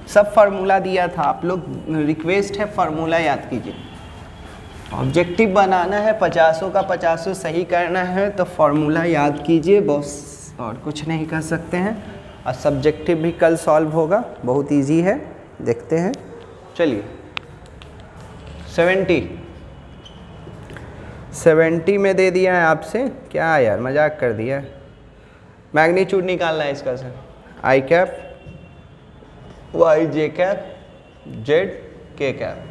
A: सब फार्मूला दिया था, आप लोग रिक्वेस्ट है फार्मूला याद कीजिए। ऑब्जेक्टिव बनाना है, 50 का 50 सही करना है, तो फार्मूला याद कीजिए, बस और कुछ नहीं कर सकते हैं। और सब्जेक्टिव भी कल सॉल्व होगा, बहुत इजी है, देखते हैं। चलिए 70 में दे दिया है आपसे, क्या यार मजाक कर दिया। मैग्नीट्यूड निकालना है इसका sir, i cap y j cap z के कैप।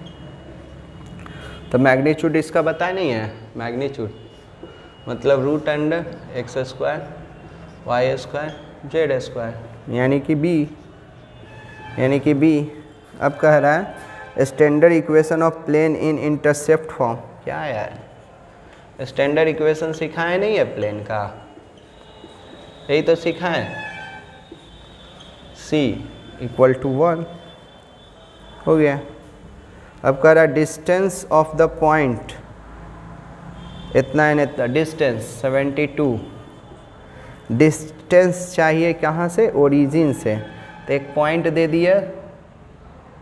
A: तो मैग्नीट्यूड इसका बताया नहीं है, मैग्नीट्यूड मतलब root under x square y square z square यानी कि बी। अब कह रहा है standard equation of plane in intercept form. क्या है यार, स्टैंडर्ड इक्वेशन सिखाए नहीं है प्लेन का, यही तो सिखाएं। c इक्वल टू 1 हो गया। अब कह रहा डिस्टेंस ऑफ द पॉइंट इतना है, इतना डिस्टेंस 72। डिस्टेंस चाहिए कहाँ से, ओरिजिन से। तो एक पॉइंट दे दिया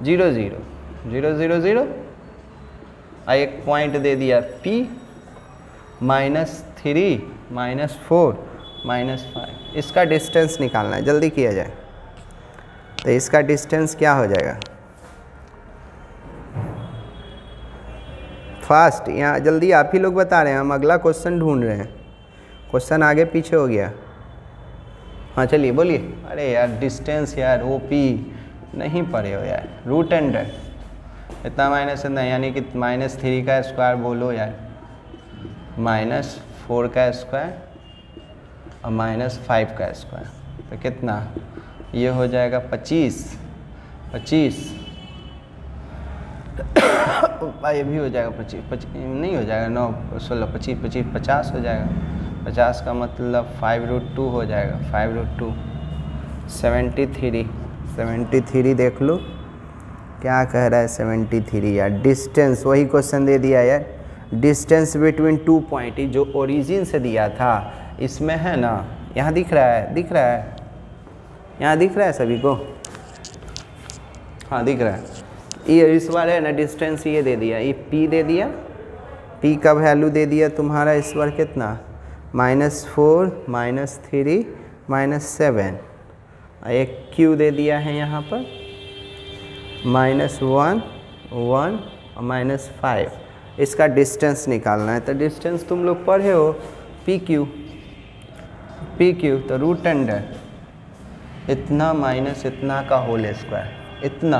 A: 0 0 0 0 0 और एक पॉइंट दे दिया P -3 -4 -5। इसका डिस्टेंस निकालना है, जल्दी किया जाए। तो इसका डिस्टेंस क्या हो जाएगा, फास्ट, यहाँ जल्दी आप ही लोग बता रहे हैं, हम अगला क्वेश्चन ढूंढ रहे हैं। क्वेश्चन आगे पीछे हो गया। हाँ चलिए बोलिए। अरे यार डिस्टेंस यार OP नहीं पढ़े हो यार, रूट अंडर इतना माइनस इतना यानी कि -3 का स्क्वायर बोलो यार, -4 का स्क्वायर और -5 का स्क्वायर। तो कितना ये हो जाएगा 25 ये भी हो जाएगा 25 नहीं हो जाएगा 9 16 25 50 हो जाएगा। 50 का मतलब 5√2 हो जाएगा, 5√2 73 देख लो क्या कह रहा है 73 यार। डिस्टेंस वही क्वेश्चन दे दिया यार, डिस्टेंस बिटवीन 2 पॉइंट जो ओरिजिन से दिया था इसमें है ना, यहाँ दिख रहा है यहाँ दिख रहा है सभी को, हाँ दिख रहा है। ये इस बार है ना डिस्टेंस ये दे दिया, ये P दे दिया, P का वैल्यू दे दिया तुम्हारा इस बार कितना -4 -3 -7 और एक Q दे दिया है यहाँ पर -1 1 और -5। इसका डिस्टेंस निकालना है। तो डिस्टेंस तुम लोग पढ़े हो PQ, तो रूट अंडर इतना माइनस इतना का होल स्क्वायर इतना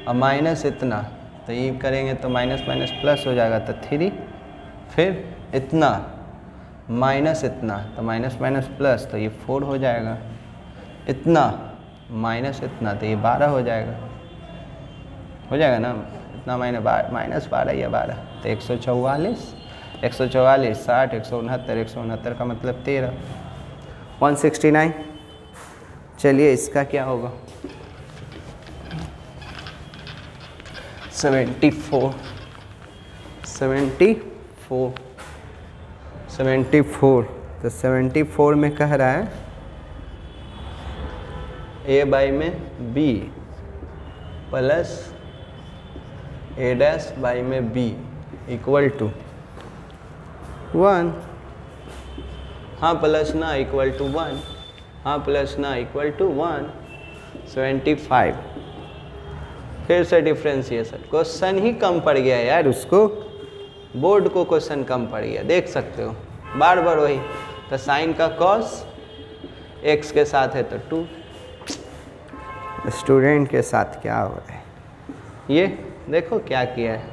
A: और माइनस इतना, तो ये करेंगे तो माइनस माइनस प्लस हो जाएगा तो 3, फिर इतना माइनस इतना तो माइनस माइनस प्लस तो ये 4 हो जाएगा, इतना माइनस इतना तो ये 12 हो जाएगा ना, इतना -12 या 12 तो 144 60 169 का मतलब 13 169। चलिए इसका क्या होगा 74 तो 74 में कह रहा है A बाई में B plus A dash by में B इक्वल टू 1। हाँ प्लस ना इक्वल टू 1, हाँ प्लस ना इक्वल टू 1 75। फिर से डिफ्रेंशिएशन, क्वेश्चन ही कम पड़ गया यार, उसको बोर्ड को क्वेश्चन कम पड़ गया, देख सकते हो बार वही। तो साइन का कॉस x के साथ है तो 2। स्टूडेंट के साथ क्या हो रहा है, ये देखो क्या किया है,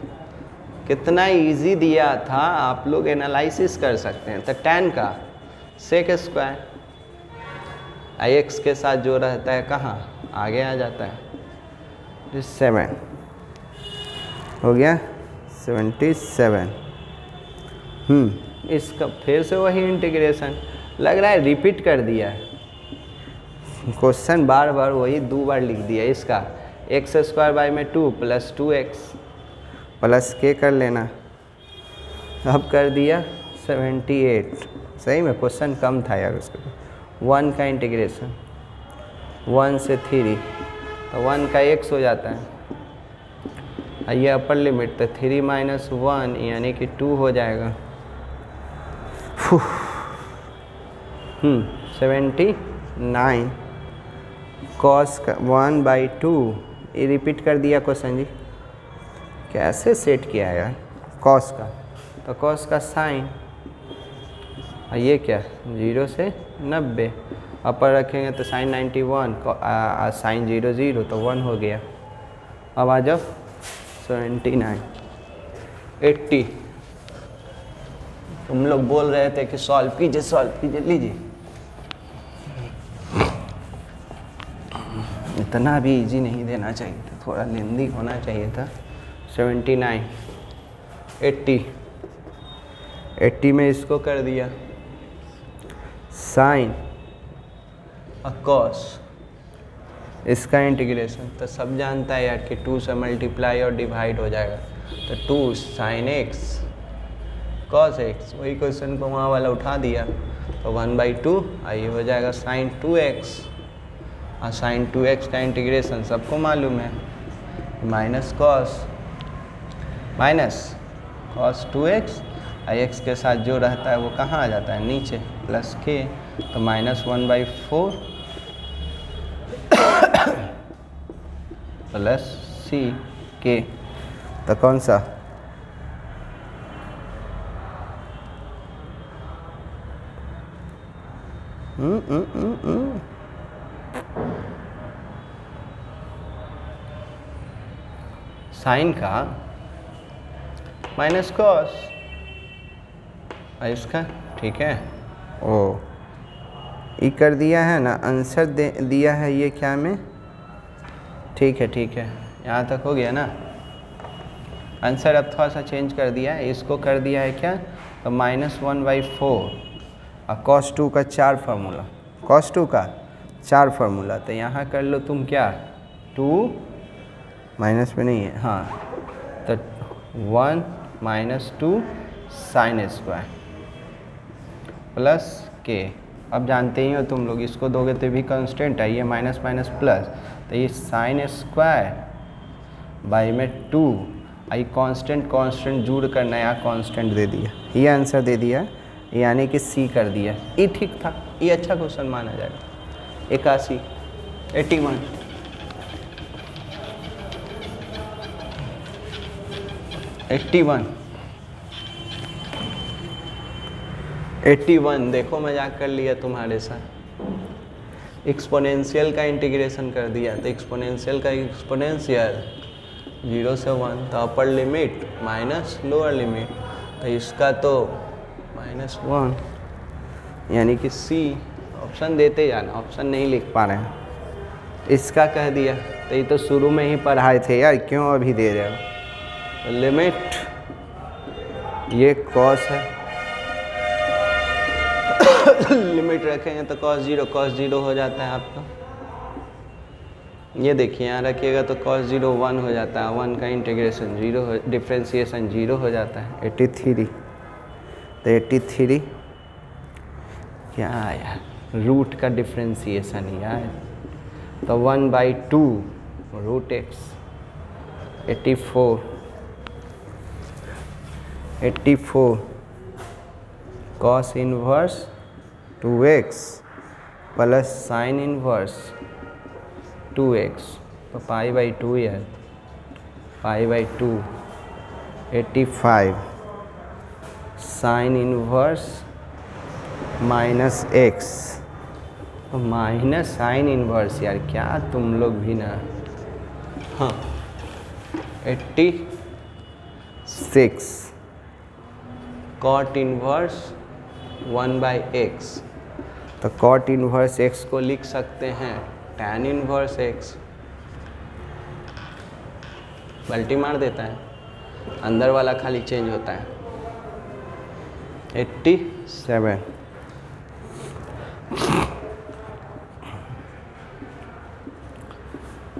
A: कितना इजी दिया था, आप लोग एनालिसिस कर सकते हैं। तो tan का सेक स्क्वायर x के साथ जो रहता है कहाँ आगे आ जाता है, 7 हो गया 77। इसका फिर से वही इंटीग्रेशन, लग रहा है रिपीट कर दिया है क्वेश्चन, बार वही 2 बार लिख दिया। इसका एक्स स्क्वायर बाई में 2 प्लस 2x प्लस के कर लेना, अब कर दिया 78। सही में क्वेश्चन कम था यार उसका। 1 का इंटीग्रेशन 1 से 3 तो 1 का x हो जाता है, ये अपर लिमिट तो 3 - 1 यानी कि 2 हो जाएगा। 79 cos का 1/2 ये रिपीट कर दिया क्वेश्चन जी, कैसे सेट किया यार cos का, तो cos का साइन और ये क्या 0 से 90 अपर रखेंगे तो साइन 91, साइन 0 0 तो 1 हो गया। अब आ जाओ 79, 80। तुम लोग बोल रहे थे कि सॉल्व कीजिए, लीजिए। इतना भी इजी नहीं देना चाहिए था, थोड़ा लेंदी होना चाहिए था। 79, 80 में इसको कर दिया साइन और कॉस, इसका इंटीग्रेशन तो सब जानता है यार कि 2 से मल्टीप्लाई और डिवाइड हो जाएगा, तो 2 साइन एक्स कॉस एक्स, वही क्वेश्चन को वहाँ वाला उठा दिया तो 1/2, ये हो जाएगा साइन 2x, और साइन 2x का इंटीग्रेशन सबको मालूम है, माइनस कॉस 2x, x के साथ जो रहता है वो कहाँ आ जाता है नीचे, प्लस k, तो -1/4 प्लस c k, तो कौन सा साइन का माइनस कॉस, इसका ठीक है। ओ ये कर दिया है ना, आंसर दिया है ये क्या में, ठीक है यहाँ तक हो गया ना। आंसर अब थोड़ा सा चेंज कर दिया है, इसको कर दिया है क्या, तो -1/4 और cos 2 का 4 फार्मूला, cos 2 का 4 फार्मूला, तो यहाँ कर लो तुम क्या, 2 माइनस में नहीं है, हाँ, तो 1 - 2 साइन स्क्वायर प्लस k। अब जानते ही हो तुम लोग, इसको दोगे तो भी कांस्टेंट है, ये माइनस माइनस प्लस, तो ये साइन स्क्वायर बाई में 2, आई कांस्टेंट जोड़ करना है, यहाँ कांस्टेंट दे दिया, ये आंसर दे दिया, यानी कि C कर दिया। ये ठीक था, ये अच्छा क्वेश्चन माना जाएगा। 81, 81, 81 देखो मजाक कर लिया तुम्हारे साथ। एक्सपोनेंशियल का इंटीग्रेशन कर दिया, तो एक्सपोनेंशियल का एक्सपोनेंशियल 0 से 1, तो अपर लिमिट माइनस लोअर लिमिट, तो इसका तो -1, यानी कि C। ऑप्शन देते जाना, ऑप्शन नहीं लिख पा रहे हैं। इसका कह दिया, तो ये तो शुरू में ही पढ़ाए थे यार, क्यों अभी दे रहे हो। तो लिमिट ये कॉस है, लिमिट रखेंगे तो cos 0 हो जाता है आपका। ये देखिए यहाँ रखिएगा तो cos 0 1 हो जाता है, 1 का इंटीग्रेशन 0 डिफ्रेंशिएशन 0 हो जाता है। 83, तो 83 क्या यार, रूट का डिफ्रेंशिएशन यार, तो 1/2 root x। 84 cos inverse 2x plus sine inverse 2x, तो π/2 यार, π/2। 85 साइन इनवर्स -x, तो माइनस साइन इनवर्स यार, क्या तुम लोग भी ना। हाँ 86 कॉट इनवर्स 1/x, तो कॉट इनवर्स x को लिख सकते हैं tan इनवर्स x, पलटी मार देता है, अंदर वाला खाली चेंज होता है। 87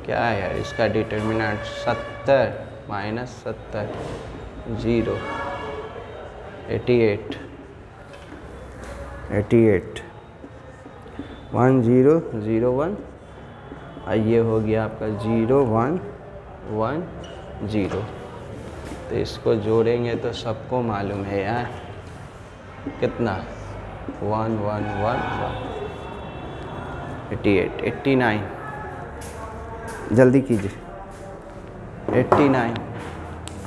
A: क्या है यार इसका डिटर्मिनेंट, 70 -70 0। 88 1 0 0 1, और ये हो गया आपका 0 1 1 0, तो इसको जोड़ेंगे तो सबको मालूम है यार कितना, 1 1 1 1। 88 89 जल्दी कीजिए, 89।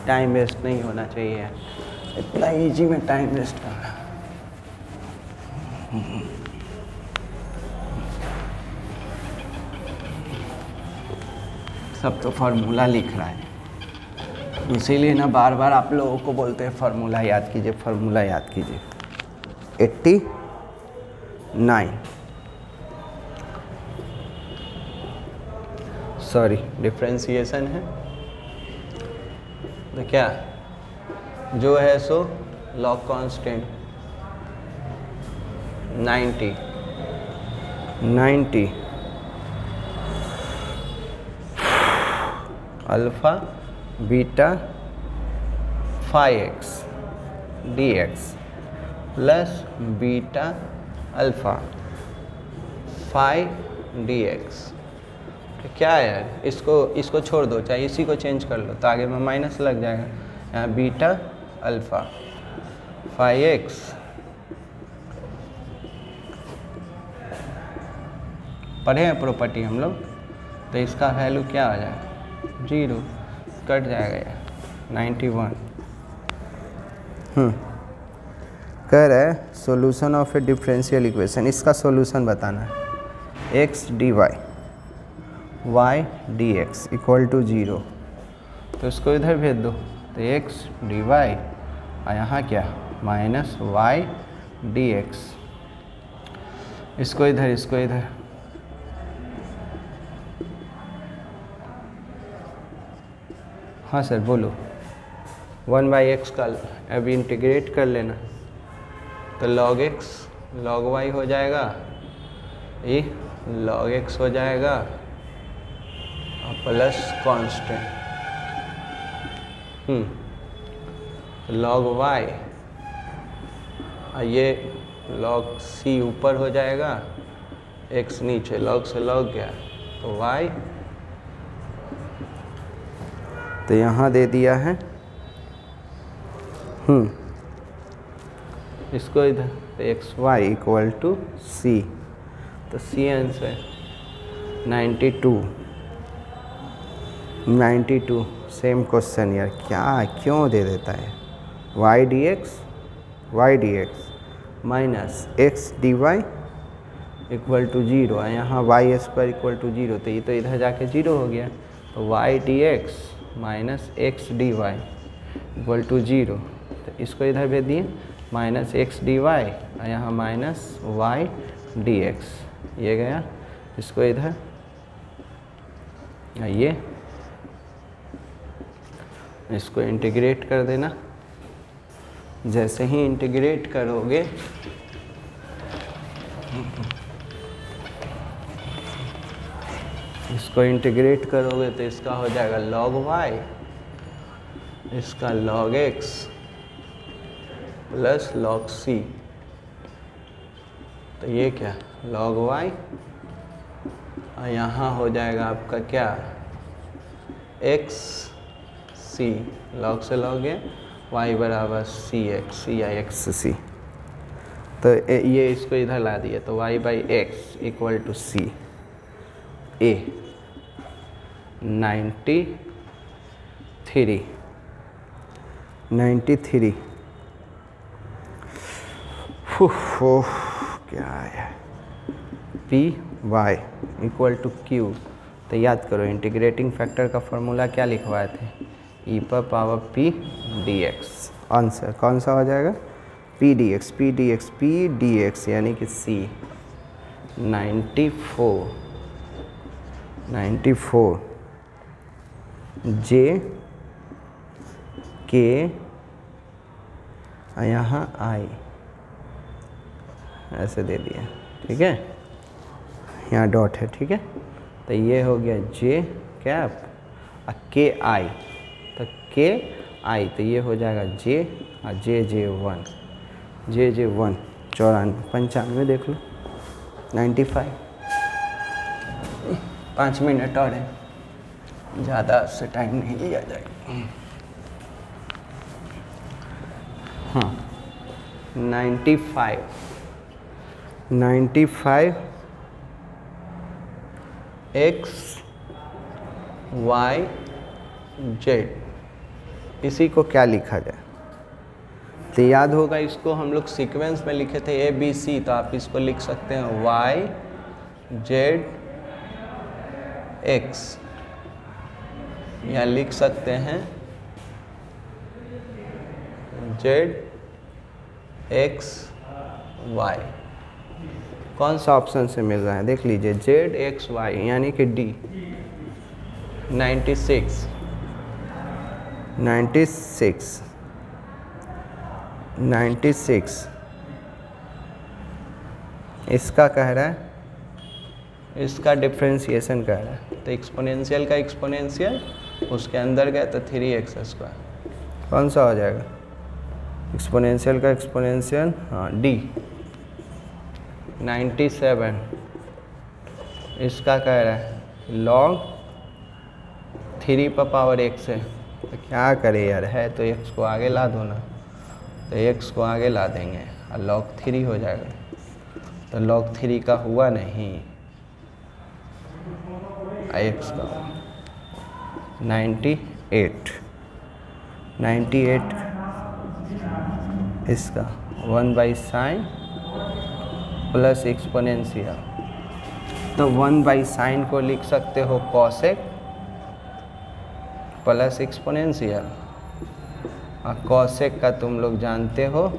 A: टाइम वेस्ट नहीं होना चाहिए यार, इतना इजी में टाइम वेस्ट करना। सब तो फार्मूला लिख रहा है, इसीलिए ना बार बार आप लोगों को बोलते हैं फार्मूला याद कीजिए, फार्मूला याद कीजिए। 89 सॉरी डिफ्रेंसिएशन है तो क्या जो है so log constant 90 alpha beta 5x dx plus beta alpha 5 dx। तो क्या है यार, इसको छोड़ दो, चाहे इसी को चेंज कर लो तो आगे में माइनस लग जाएगा। यहाँ बीटा अल्फ़ा 5x पढ़े हैं प्रॉपर्टी हम लोग, तो इसका वैल्यू क्या आ जाएगा 0, कट जाएगा यार 91। कह रहा है solution of a differential equation, इसका सॉल्यूशन बताना है। x dy y dx equal to 0, तो इसको इधर भेज दो, तो x dy और यहाँ क्या माइनस y dx, इसको इधर हाँ सर बोलो। 1/x का अभी इंटीग्रेट कर लेना, तो log x log y हो जाएगा, ये log x हो जाएगा और प्लस कांस्टेंट log y और ये log c ऊपर हो जाएगा, x नीचे, log से log गया तो y, तो यहाँ दे दिया है इसको इधर, तो एक्स वाई इक्वल टू सी, तो सी आंसर 92 सेम क्वेश्चन यार, क्यों दे देता है। y dx minus x d y equal to 0 और यहाँ y स्क्वायर इक्वल टू 0, तो ये तो इधर जाके 0 हो गया, तो y dx minus x d y equal to 0, तो इसको इधर भेज दिए माइनस एक्स डी वाई और यहाँ माइनस वाई डी एक्स, ये गया, इसको इधर ये इसको इंटीग्रेट कर देना। जैसे ही इंटीग्रेट करोगे इसको इंटीग्रेट करोगे तो इसका हो जाएगा log y, इसका log x plus log c, तो ये क्या log y और यहाँ हो जाएगा आपका क्या x c, log से log है, y बराबर सी एक्स या एक्स सी, तो ये इसको इधर ला दिया, तो y by X equal to C A 93 क्या है P Y equal to Q, तो याद करो इंटीग्रेटिंग फैक्टर का फॉर्मूला क्या लिखवाए थे, ई पर power P D x. Answer कौन सा हो जाएगा पी डी एक्स यानी कि सी 94 जे के यहाँ आई ऐसे दे दिया, ठीक है, यहाँ डॉट है, ठीक है, तो ये हो गया जे कैप और के आई, तो के आई, तो ये हो जाएगा जे और जे 1 94 देख लो 95। 5 मिनट और है, ज़्यादा से टाइम नहीं लिया जाएगा। हाँ 95 एक्स वाई जेड, इसी को क्या लिखा जाए, तो याद होगा इसको हम लोग सीक्वेंस में लिखे थे ए बी सी, तो आप इसको लिख सकते हैं वाई जेड एक्स या लिख सकते हैं जेड एक्स वाई। कौन सा ऑप्शन से मिल रहा है देख लीजिए, जेड एक्स वाई यानी कि डी। 96 इसका कह रहा है, इसका डिफ्रेंशिएशन कह रहा है, तो एक्सपोनेंशियल का एक्सपोनेंशियल उसके अंदर गया तो 3x²। कौन सा हो जाएगा, एक्सपोनेंशियल का एक्सपोनेंशियल, हाँ डी। 97 इसका कह रहा है log 3⁻x है, तो क्या करें यार, है तो x को आगे ला दो ना, तो x को आगे ला देंगे और log 3 हो जाएगा, तो log 3 का हुआ नहीं, x का 98 इसका 1/sin प्लस एक्सपोनेंशियल, तो 1/sin को लिख सकते हो cosec प्लस एक्सपोनेंशियल, और cosec का तुम लोग जानते हो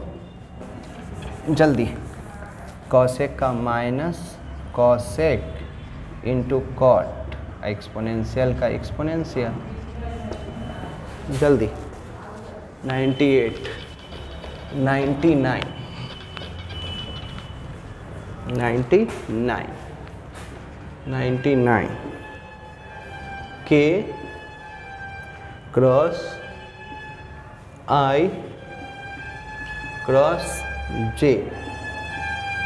A: जल्दी, cosec का minus cosec into cot, exponential का एक्सपोनेंशियल, जल्दी। 99 k cross i cross j,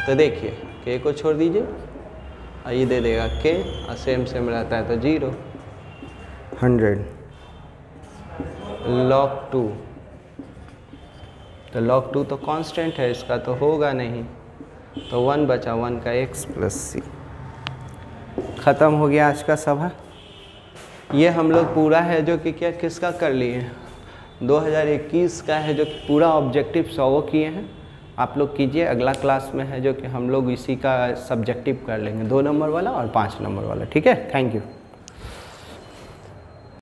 A: तो देखिए k को छोड़ दीजिए, ये दे देगा k, और सेम रहता है तो 0। 100 log 2, तो log 2 तो कांस्टेंट है, इसका तो होगा नहीं, तो 1 बचा, 1 का x प्लस c। ख़त्म हो गया आज का सभा। ये हम लोग पूरा है जो कि क्या किसका कर लिए, 2021 का है जो कि पूरा ऑब्जेक्टिव 100 किए हैं। आप लोग कीजिए, अगला क्लास में है जो कि हम लोग इसी का सब्जेक्टिव कर लेंगे, 2 नंबर वाला और 5 नंबर वाला। ठीक है, थैंक यू।